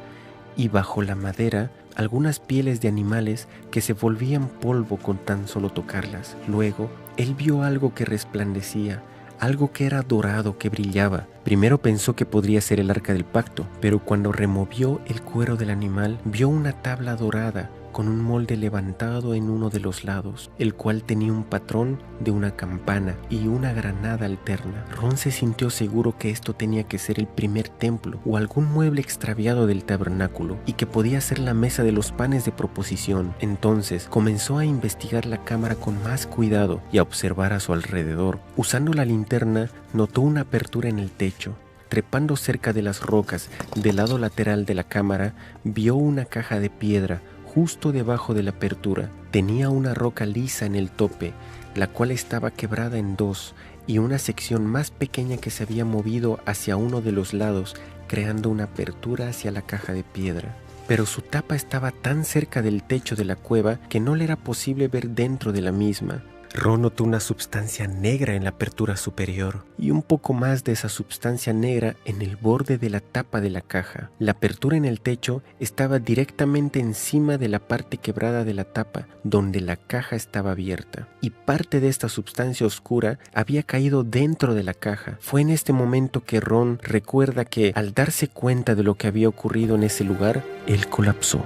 y bajo la madera algunas pieles de animales que se volvían polvo con tan solo tocarlas. Luego, él vio algo que resplandecía, algo que era dorado, que brillaba. Primero pensó que podría ser el arca del pacto, pero cuando removió el cuero del animal, vio una tabla dorada con un molde levantado en uno de los lados, el cual tenía un patrón de una campana y una granada alterna. Ron se sintió seguro que esto tenía que ser el primer templo o algún mueble extraviado del tabernáculo y que podía ser la mesa de los panes de proposición. Entonces comenzó a investigar la cámara con más cuidado y a observar a su alrededor. Usando la linterna, notó una apertura en el techo. Trepando cerca de las rocas del lado lateral de la cámara, vio una caja de piedra justo debajo de la apertura. Tenía una roca lisa en el tope, la cual estaba quebrada en dos, y una sección más pequeña que se había movido hacia uno de los lados, creando una apertura hacia la caja de piedra. Pero su tapa estaba tan cerca del techo de la cueva que no le era posible ver dentro de la misma. Ron notó una sustancia negra en la apertura superior y un poco más de esa sustancia negra en el borde de la tapa de la caja. La apertura en el techo estaba directamente encima de la parte quebrada de la tapa, donde la caja estaba abierta, y parte de esta sustancia oscura había caído dentro de la caja. Fue en este momento que Ron recuerda que, al darse cuenta de lo que había ocurrido en ese lugar, él colapsó.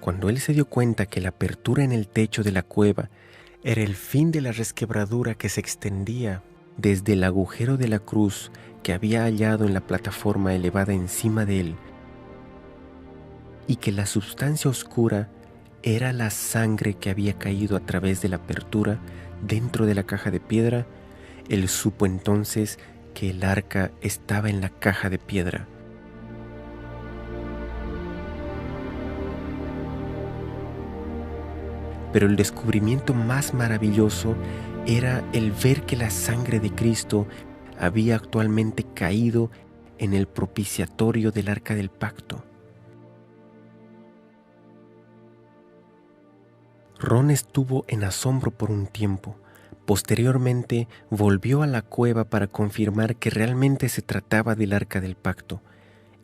Cuando él se dio cuenta que la apertura en el techo de la cueva era el fin de la resquebradura que se extendía desde el agujero de la cruz que había hallado en la plataforma elevada encima de él, y que la sustancia oscura era la sangre que había caído a través de la apertura dentro de la caja de piedra, él supo entonces que el arca estaba en la caja de piedra. Pero el descubrimiento más maravilloso era el ver que la sangre de Cristo había actualmente caído en el propiciatorio del arca del pacto. Ron estuvo en asombro por un tiempo. Posteriormente volvió a la cueva para confirmar que realmente se trataba del arca del pacto.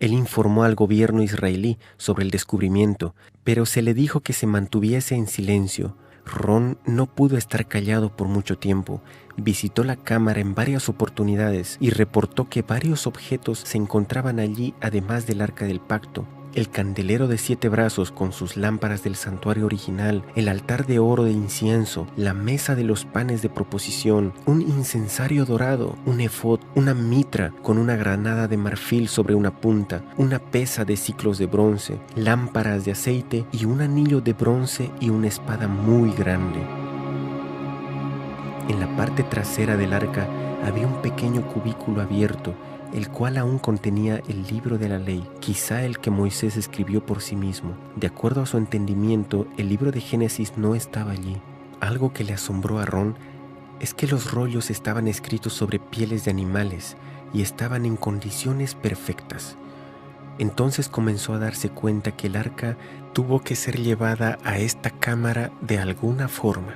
Él informó al gobierno israelí sobre el descubrimiento, pero se le dijo que se mantuviese en silencio. Ron no pudo estar callado por mucho tiempo. Visitó la cámara en varias oportunidades y reportó que varios objetos se encontraban allí además del arca del pacto. El candelero de 7 brazos con sus lámparas del santuario original, el altar de oro de incienso, la mesa de los panes de proposición, un incensario dorado, un efod, una mitra con una granada de marfil sobre una punta, una pesa de siclos de bronce, lámparas de aceite y un anillo de bronce y una espada muy grande. En la parte trasera del arca había un pequeño cubículo abierto, el cual aún contenía el libro de la ley, quizá el que Moisés escribió por sí mismo. De acuerdo a su entendimiento, el libro de Génesis no estaba allí. Algo que le asombró a Ron es que los rollos estaban escritos sobre pieles de animales y estaban en condiciones perfectas. Entonces comenzó a darse cuenta que el arca tuvo que ser llevada a esta cámara de alguna forma.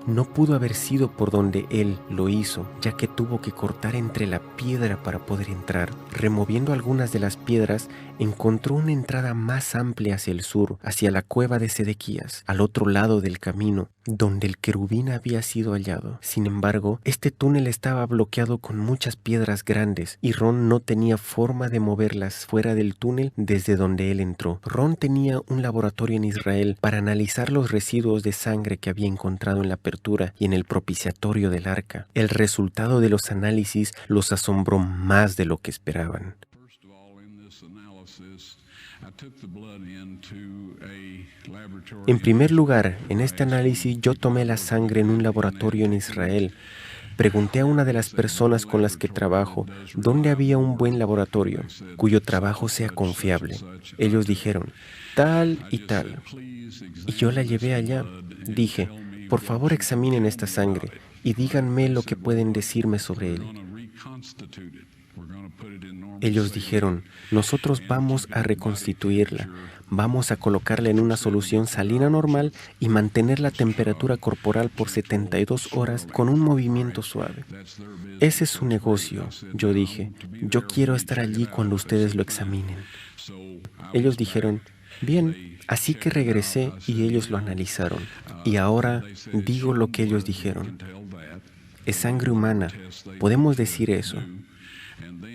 No pudo haber sido por donde él lo hizo, ya que tuvo que cortar entre la piedra para poder entrar. Removiendo algunas de las piedras, encontró una entrada más amplia hacia el sur, hacia la cueva de Sedequías, al otro lado del camino, donde el querubín había sido hallado. Sin embargo, este túnel estaba bloqueado con muchas piedras grandes, y Ron no tenía forma de moverlas fuera del túnel desde donde él entró. Ron tenía un laboratorio en Israel para analizar los residuos de sangre que había encontrado en la apertura y en el propiciatorio del arca. El resultado de los análisis los asombró más de lo que esperaban. En primer lugar, en este análisis yo tomé la sangre en un laboratorio en Israel. Pregunté a una de las personas con las que trabajo dónde había un buen laboratorio, cuyo trabajo sea confiable. Ellos dijeron, tal y tal. Y yo la llevé allá. Dije, por favor examinen esta sangre y díganme lo que pueden decirme sobre él. Ellos dijeron, nosotros vamos a reconstituirla, vamos a colocarla en una solución salina normal y mantener la temperatura corporal por 72 horas con un movimiento suave. Ese es su negocio, yo dije. Yo quiero estar allí cuando ustedes lo examinen. Ellos dijeron, bien, así que regresé y ellos lo analizaron. Y ahora digo lo que ellos dijeron. Es sangre humana, podemos decir eso.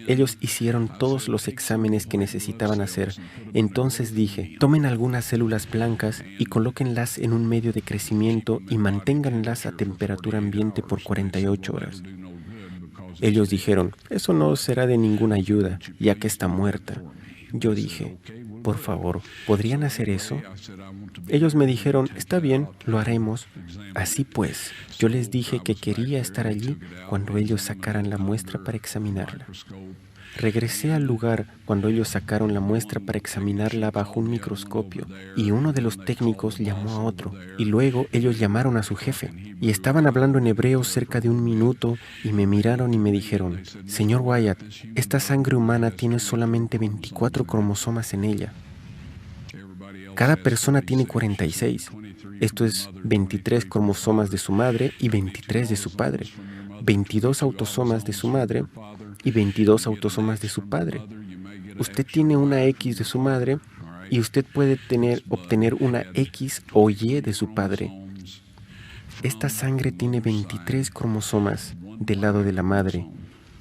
Ellos hicieron todos los exámenes que necesitaban hacer. Entonces dije, tomen algunas células blancas y colóquenlas en un medio de crecimiento y manténganlas a temperatura ambiente por 48 horas. Ellos dijeron, eso no será de ninguna ayuda, ya que está muerta. Yo dije, por favor, ¿podrían hacer eso? Ellos me dijeron, está bien, lo haremos. Así pues, yo les dije que quería estar allí cuando ellos sacaran la muestra para examinarla. Regresé al lugar cuando ellos sacaron la muestra para examinarla bajo un microscopio y uno de los técnicos llamó a otro y luego ellos llamaron a su jefe y estaban hablando en hebreo cerca de 1 minuto y me miraron y me dijeron, señor Wyatt, esta sangre humana tiene solamente 24 cromosomas en ella. Cada persona tiene 46. Esto es 23 cromosomas de su madre y 23 de su padre, 22 autosomas de su madre y 22 autosomas de su padre. Usted tiene una X de su madre y usted puede obtener una X o Y de su padre. Esta sangre tiene 23 cromosomas del lado de la madre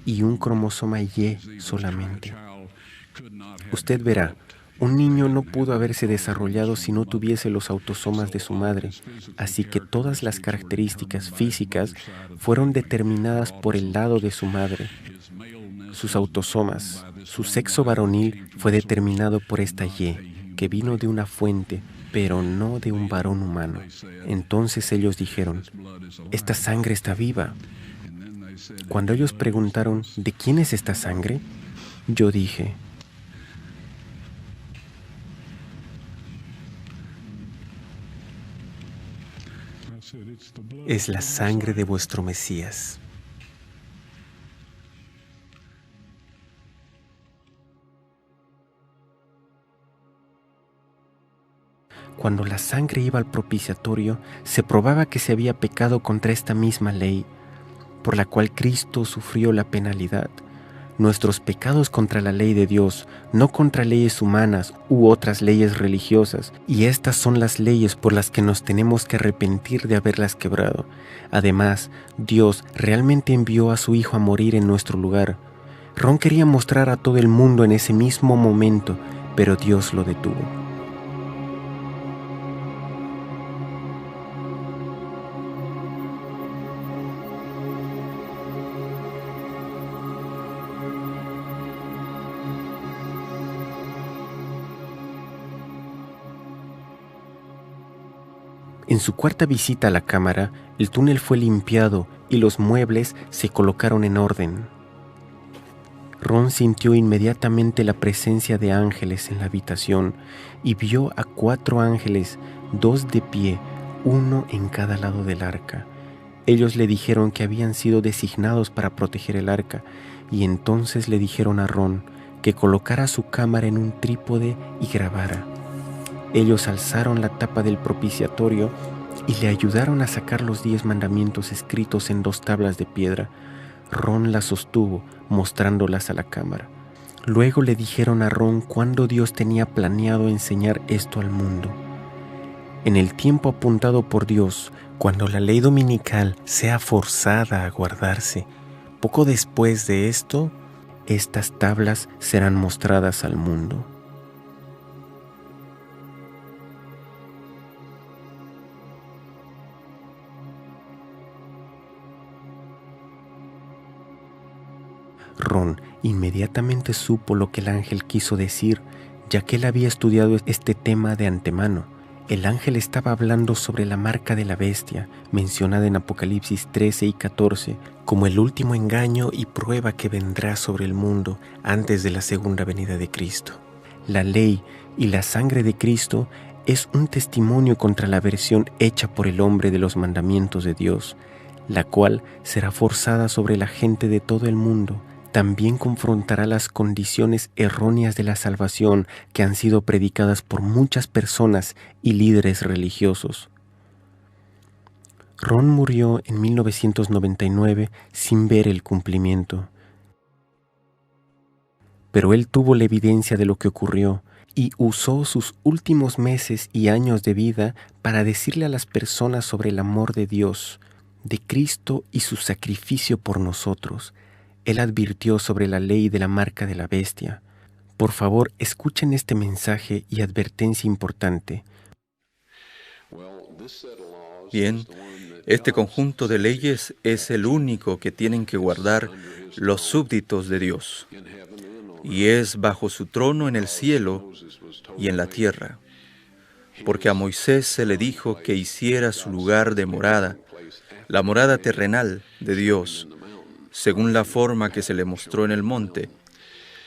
y un cromosoma Y solamente. Usted verá, un niño no pudo haberse desarrollado si no tuviese los autosomas de su madre, así que todas las características físicas fueron determinadas por el lado de su madre. Sus autosomas, su sexo varonil fue determinado por esta Y, que vino de una fuente, pero no de un varón humano. Entonces ellos dijeron, esta sangre está viva. Cuando ellos preguntaron, ¿de quién es esta sangre? Yo dije, es la sangre de vuestro Mesías. Cuando la sangre iba al propiciatorio, se probaba que se había pecado contra esta misma ley, por la cual Cristo sufrió la penalidad. Nuestros pecados contra la ley de Dios, no contra leyes humanas u otras leyes religiosas, y estas son las leyes por las que nos tenemos que arrepentir de haberlas quebrado. Además, Dios realmente envió a su Hijo a morir en nuestro lugar. Ron quería mostrar a todo el mundo en ese mismo momento, pero Dios lo detuvo. En su cuarta visita a la cámara, el túnel fue limpiado y los muebles se colocaron en orden. Ron sintió inmediatamente la presencia de ángeles en la habitación y vio a 4 ángeles, 2 de pie, 1 en cada lado del arca. Ellos le dijeron que habían sido designados para proteger el arca y entonces le dijeron a Ron que colocara su cámara en un trípode y grabara. Ellos alzaron la tapa del propiciatorio y le ayudaron a sacar los 10 mandamientos escritos en 2 tablas de piedra. Ron las sostuvo, mostrándolas a la cámara. Luego le dijeron a Ron cuándo Dios tenía planeado enseñar esto al mundo. En el tiempo apuntado por Dios, cuando la ley dominical sea forzada a guardarse, poco después de esto, estas tablas serán mostradas al mundo. Ron inmediatamente supo lo que el ángel quiso decir, ya que él había estudiado este tema de antemano. El ángel estaba hablando sobre la marca de la bestia, mencionada en Apocalipsis 13 y 14, como el último engaño y prueba que vendrá sobre el mundo antes de la segunda venida de Cristo. La ley y la sangre de Cristo es un testimonio contra la versión hecha por el hombre de los mandamientos de Dios, la cual será forzada sobre la gente de todo el mundo, también confrontará las condiciones erróneas de la salvación que han sido predicadas por muchas personas y líderes religiosos. Ron murió en 1999 sin ver el cumplimiento. Pero él tuvo la evidencia de lo que ocurrió y usó sus últimos meses y años de vida para decirle a las personas sobre el amor de Dios, de Cristo y su sacrificio por nosotros. Él advirtió sobre la ley de la marca de la bestia. Por favor, escuchen este mensaje y advertencia importante. Bien, este conjunto de leyes es el único que tienen que guardar los súbditos de Dios, y es bajo su trono en el cielo y en la tierra, porque a Moisés se le dijo que hiciera su lugar de morada, la morada terrenal de Dios, según la forma que se le mostró en el monte,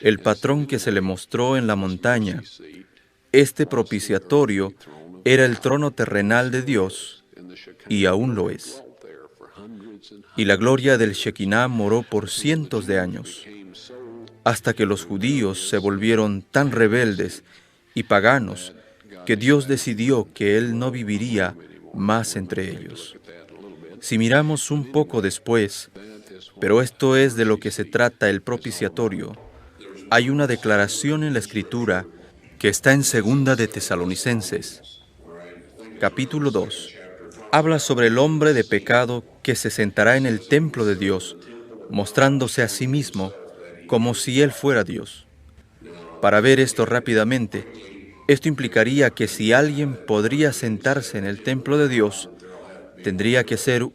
el patrón que se le mostró en la montaña. Este propiciatorio era el trono terrenal de Dios, y aún lo es. Y la gloria del Shekinah moró por cientos de años, hasta que los judíos se volvieron tan rebeldes y paganos que Dios decidió que Él no viviría más entre ellos. Si miramos un poco después, pero esto es de lo que se trata el propiciatorio, hay una declaración en la Escritura que está en 2 de Tesalonicenses, capítulo 2. Habla sobre el hombre de pecado que se sentará en el templo de Dios, mostrándose a sí mismo como si él fuera Dios. Para ver esto rápidamente, esto implicaría que si alguien podría sentarse en el templo de Dios, tendría que ser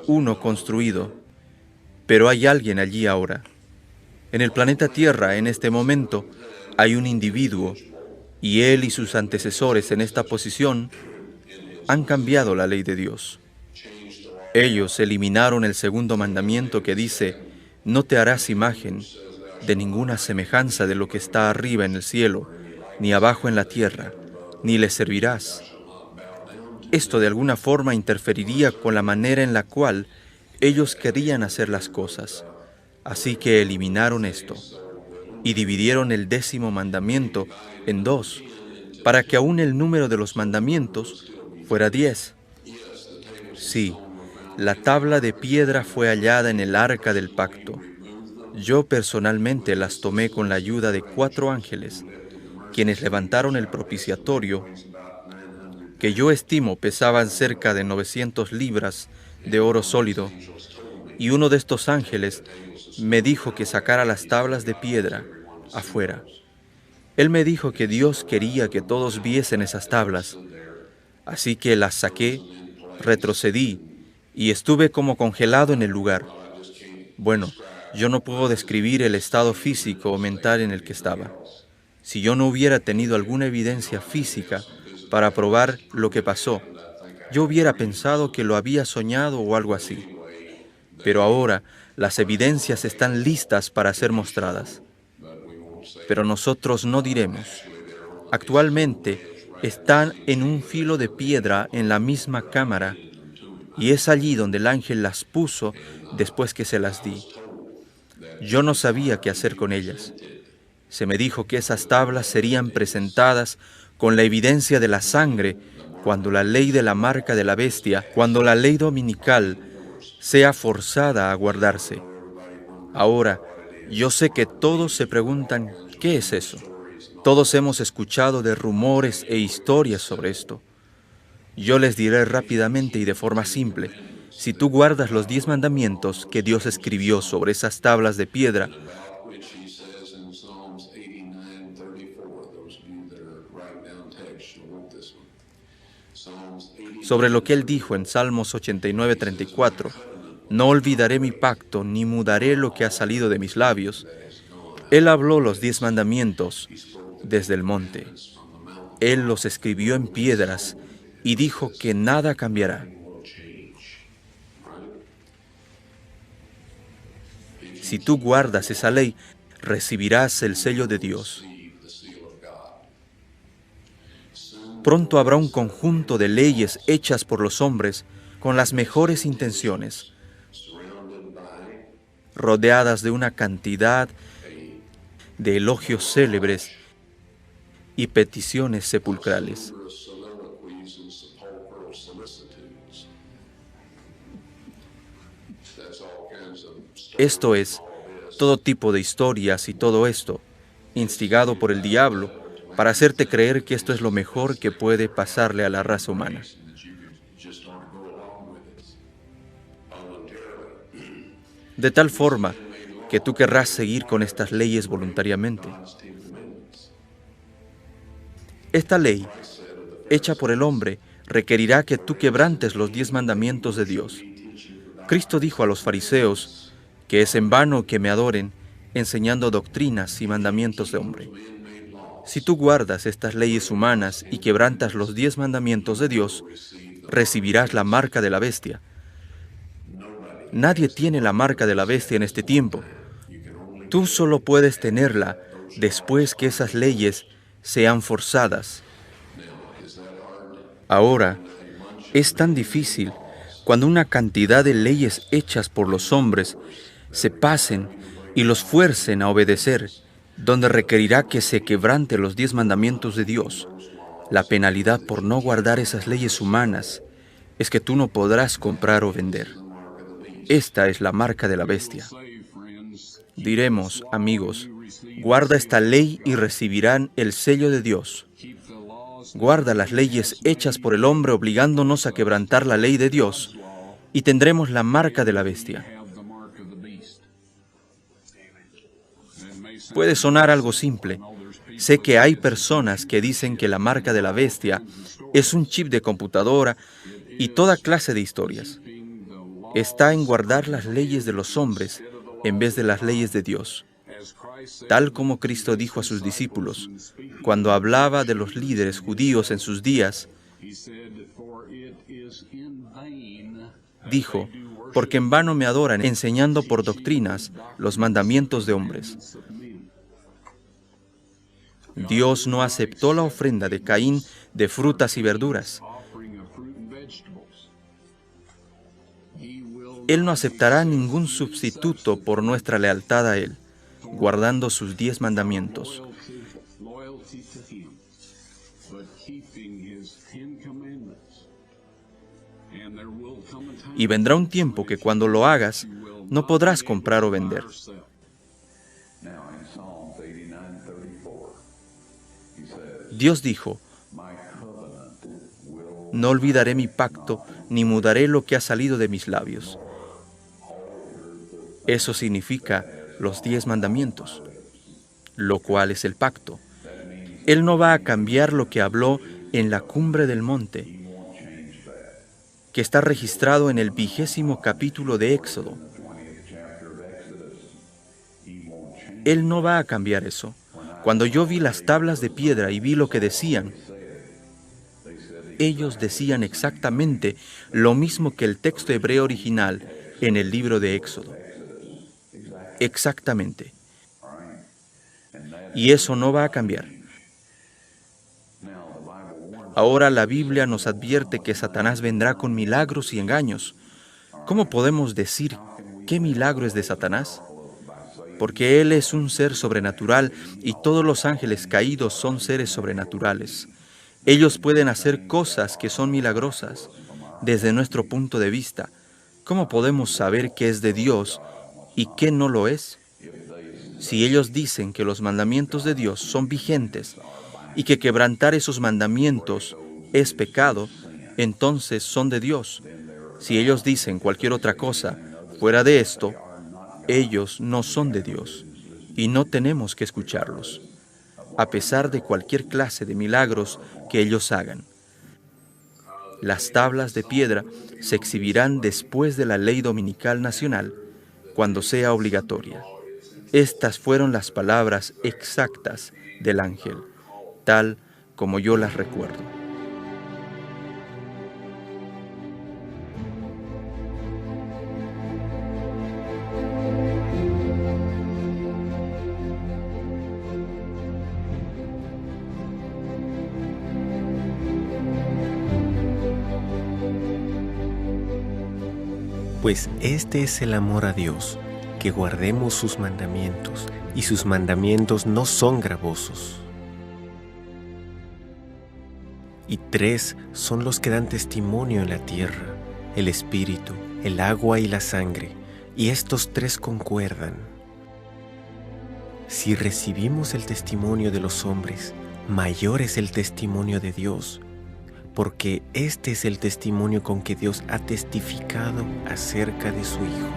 uno construido. Pero hay alguien allí ahora. En el planeta Tierra, en este momento, hay un individuo, y él y sus antecesores en esta posición han cambiado la ley de Dios. Ellos eliminaron el segundo mandamiento que dice: no te harás imagen de ninguna semejanza de lo que está arriba en el cielo, ni abajo en la tierra, ni le servirás. Esto de alguna forma interferiría con la manera en la cual ellos querían hacer las cosas. Así que eliminaron esto y dividieron el 10º mandamiento en 2, para que aún el número de los mandamientos fuera 10. Sí, la tabla de piedra fue hallada en el arca del pacto. Yo personalmente las tomé con la ayuda de 4 ángeles, quienes levantaron el propiciatorio, que yo estimo pesaban cerca de 900 libras de oro sólido, y uno de estos ángeles me dijo que sacara las tablas de piedra afuera. Él me dijo que Dios quería que todos viesen esas tablas, así que las saqué, retrocedí y estuve como congelado en el lugar. Bueno, yo no puedo describir el estado físico o mental en el que estaba. Si yo no hubiera tenido alguna evidencia física para probar lo que pasó, yo hubiera pensado que lo había soñado o algo así. Pero ahora las evidencias están listas para ser mostradas. Pero nosotros no diremos. Actualmente están en un filo de piedra en la misma cámara, y es allí donde el ángel las puso después que se las di. Yo no sabía qué hacer con ellas. Se me dijo que esas tablas serían presentadas con la evidencia de la sangre cuando la ley de la marca de la bestia, cuando la ley dominical sea forzada a guardarse. Ahora, yo sé que todos se preguntan, ¿qué es eso? Todos hemos escuchado de rumores e historias sobre esto. Yo les diré rápidamente y de forma simple: si tú guardas los 10 mandamientos que Dios escribió sobre esas tablas de piedra, sobre lo que Él dijo en Salmos 89:34, no olvidaré mi pacto, ni mudaré lo que ha salido de mis labios. Él habló los 10 mandamientos desde el monte. Él los escribió en piedras y dijo que nada cambiará. Si tú guardas esa ley, recibirás el sello de Dios. Pronto habrá un conjunto de leyes hechas por los hombres con las mejores intenciones, rodeadas de una cantidad de elogios célebres y peticiones sepulcrales. Esto es, todo tipo de historias y todo esto, instigado por el diablo, para hacerte creer que esto es lo mejor que puede pasarle a la raza humana. De tal forma que tú querrás seguir con estas leyes voluntariamente. Esta ley, hecha por el hombre, requerirá que tú quebrantes los 10 mandamientos de Dios. Cristo dijo a los fariseos que es en vano que me adoren, enseñando doctrinas y mandamientos de hombre. Si tú guardas estas leyes humanas y quebrantas los 10 mandamientos de Dios, recibirás la marca de la bestia. Nadie tiene la marca de la bestia en este tiempo. Tú solo puedes tenerla después que esas leyes sean forzadas. Ahora, es tan difícil cuando una cantidad de leyes hechas por los hombres se pasen y los fuercen a obedecer, donde requerirá que se quebrante los 10 mandamientos de Dios. La penalidad por no guardar esas leyes humanas es que tú no podrás comprar o vender. Esta es la marca de la bestia. Diremos, amigos, guarda esta ley y recibirán el sello de Dios. Guarda las leyes hechas por el hombre obligándonos a quebrantar la ley de Dios y tendremos la marca de la bestia. Puede sonar algo simple. Sé que hay personas que dicen que la marca de la bestia es un chip de computadora y toda clase de historias. Está en guardar las leyes de los hombres en vez de las leyes de Dios. Tal como Cristo dijo a sus discípulos, cuando hablaba de los líderes judíos en sus días, dijo, porque en vano me adoran enseñando por doctrinas los mandamientos de hombres. Dios no aceptó la ofrenda de Caín de frutas y verduras. Él no aceptará ningún sustituto por nuestra lealtad a Él, guardando sus 10 mandamientos. Y vendrá un tiempo que cuando lo hagas, no podrás comprar o vender. Dios dijo, no olvidaré mi pacto, ni mudaré lo que ha salido de mis labios. Eso significa los 10 mandamientos, lo cual es el pacto. Él no va a cambiar lo que habló en la cumbre del monte, que está registrado en el 20º capítulo de Éxodo. Él no va a cambiar eso. Cuando yo vi las tablas de piedra y vi lo que decían, ellos decían exactamente lo mismo que el texto hebreo original en el libro de Éxodo. Exactamente. Y eso no va a cambiar. Ahora la Biblia nos advierte que Satanás vendrá con milagros y engaños. ¿Cómo podemos decir qué milagro es de Satanás? Porque él es un ser sobrenatural y todos los ángeles caídos son seres sobrenaturales. Ellos pueden hacer cosas que son milagrosas. Desde nuestro punto de vista, ¿cómo podemos saber qué es de Dios y qué no lo es? Si ellos dicen que los mandamientos de Dios son vigentes y que quebrantar esos mandamientos es pecado, entonces son de Dios. Si ellos dicen cualquier otra cosa fuera de esto, ellos no son de Dios y no tenemos que escucharlos, a pesar de cualquier clase de milagros que ellos hagan. Las tablas de piedra se exhibirán después de la ley dominical nacional, cuando sea obligatoria. Estas fueron las palabras exactas del ángel, tal como yo las recuerdo. Pues este es el amor a Dios, que guardemos sus mandamientos, y sus mandamientos no son gravosos. Y 3 son los que dan testimonio en la tierra: el espíritu, el agua y la sangre, y estos 3 concuerdan. Si recibimos el testimonio de los hombres, mayor es el testimonio de Dios, porque este es el testimonio con que Dios ha testificado acerca de su Hijo.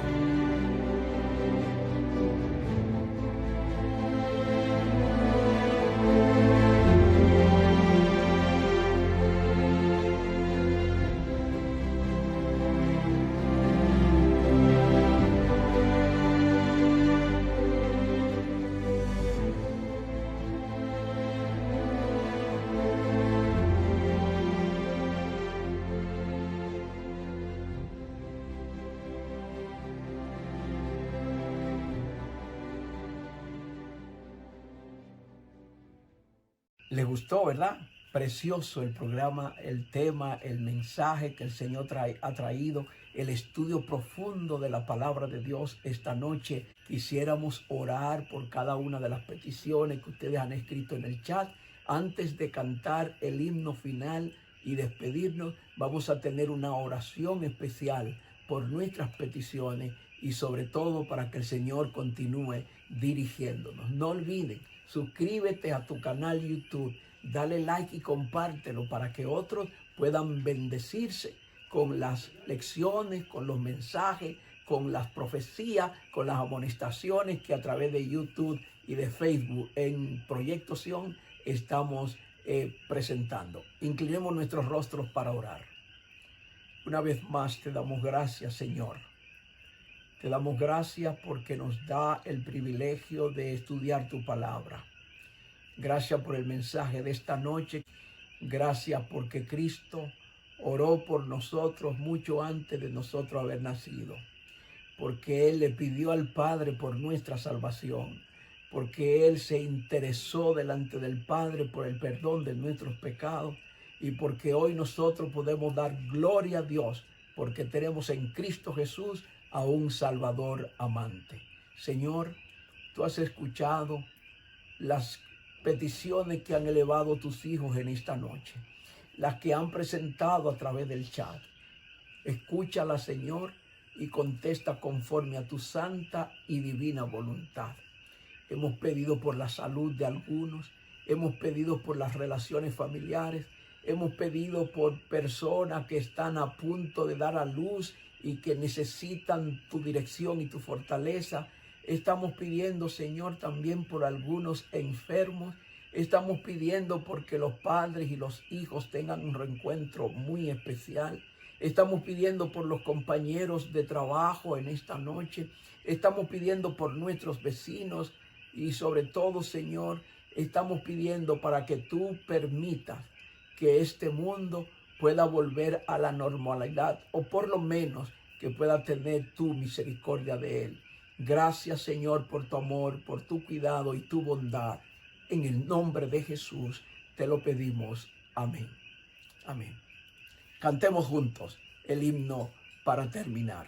¿Les gustó, verdad? Precioso el programa, el tema, el mensaje que el Señor ha traído, el estudio profundo de la palabra de Dios esta noche. Quisiéramos orar por cada una de las peticiones que ustedes han escrito en el chat. Antes de cantar el himno final y despedirnos, vamos a tener una oración especial por nuestras peticiones y sobre todo para que el Señor continúe dirigiéndonos. No olviden, suscríbete a tu canal YouTube, dale like y compártelo para que otros puedan bendecirse con las lecciones, con los mensajes, con las profecías, con las amonestaciones que a través de YouTube y de Facebook en Proyecto Sion estamos presentando. Inclinemos nuestros rostros para orar. Una vez más te damos gracias, Señor. Te damos gracias porque nos da el privilegio de estudiar tu palabra. Gracias por el mensaje de esta noche. Gracias porque Cristo oró por nosotros mucho antes de nosotros haber nacido. Porque Él le pidió al Padre por nuestra salvación. Porque Él se interesó delante del Padre por el perdón de nuestros pecados. Y porque hoy nosotros podemos dar gloria a Dios. Porque tenemos en Cristo Jesús a un Salvador amante. Señor, tú has escuchado las peticiones que han elevado tus hijos en esta noche, las que han presentado a través del chat. Escúchala, Señor, y contesta conforme a tu santa y divina voluntad. Hemos pedido por la salud de algunos, hemos pedido por las relaciones familiares, hemos pedido por personas que están a punto de dar a luz y que necesitan tu dirección y tu fortaleza. Estamos pidiendo, Señor, también por algunos enfermos. Estamos pidiendo porque los padres y los hijos tengan un reencuentro muy especial. Estamos pidiendo por los compañeros de trabajo en esta noche. Estamos pidiendo por nuestros vecinos y sobre todo, Señor, estamos pidiendo para que tú permitas que este mundo pueda volver a la normalidad, o por lo menos que pueda tener tu misericordia de él. Gracias, Señor, por tu amor, por tu cuidado y tu bondad. En el nombre de Jesús te lo pedimos. Amén. Amén. Cantemos juntos el himno para terminar.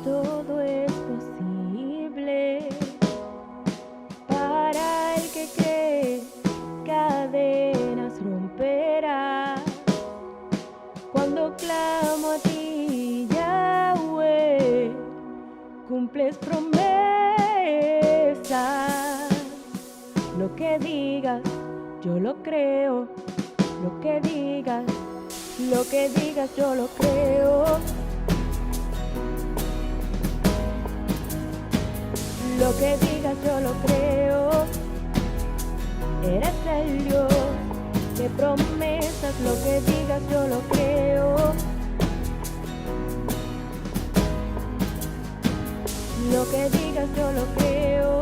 Todo es posible para el que cree, cadenas romperá. Cuando clamo a ti, Yahweh, cumples promesas. Lo que digas, yo lo creo. Lo que digas, yo lo creo. Lo que digas yo lo creo. Eres el Dios de promesas. Lo que digas yo lo creo. Lo que digas yo lo creo.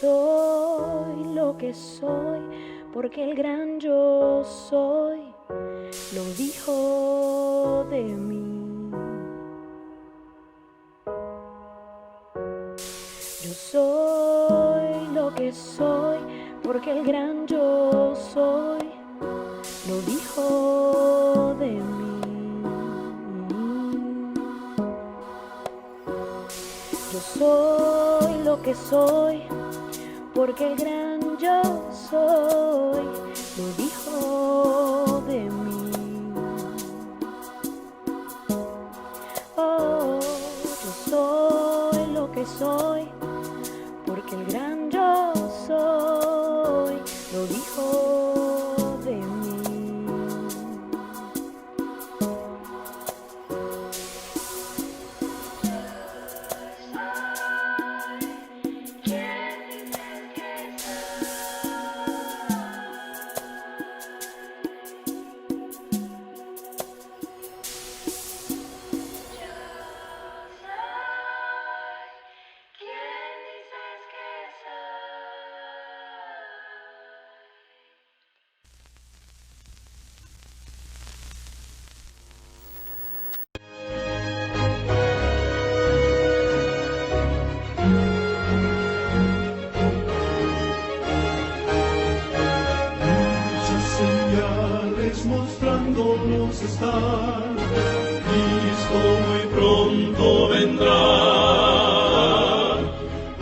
soy lo que soy, porque el gran yo soy lo dijo de mí. Yo soy lo que soy, porque el gran yo soy lo dijo de mí. Yo soy lo que soy, porque el gran yo soy lo dijo de mí. Oh, yo soy lo que soy, porque el gran yo soy lo dijo de mí. Mostrándonos están, Cristo muy pronto vendrá.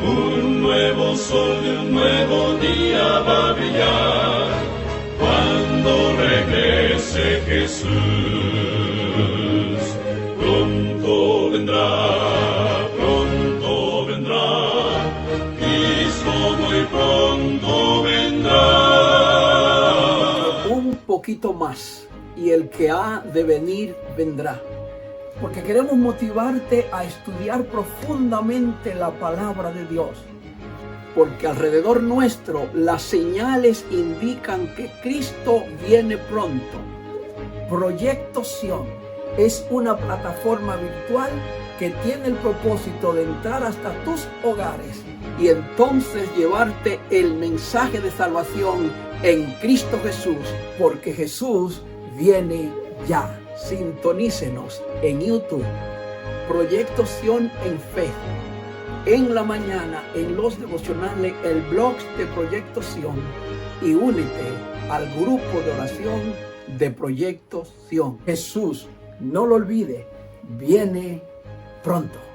Un nuevo sol de un nuevo día va a brillar cuando regrese Jesús. Pronto vendrá, Cristo muy pronto vendrá. Un poquito más y el que ha de venir vendrá, porque queremos motivarte a estudiar profundamente la palabra de Dios, porque alrededor nuestro las señales indican que Cristo viene pronto. Proyecto Sion es una plataforma virtual que tiene el propósito de entrar hasta tus hogares y entonces llevarte el mensaje de salvación en Cristo Jesús, porque Jesús viene ya. Sintonícenos en YouTube, Proyecto Sion en Facebook, en la mañana en los devocionales, el blog de Proyecto Sion, y únete al grupo de oración de Proyecto Sion. Jesús, no lo olvide, viene pronto.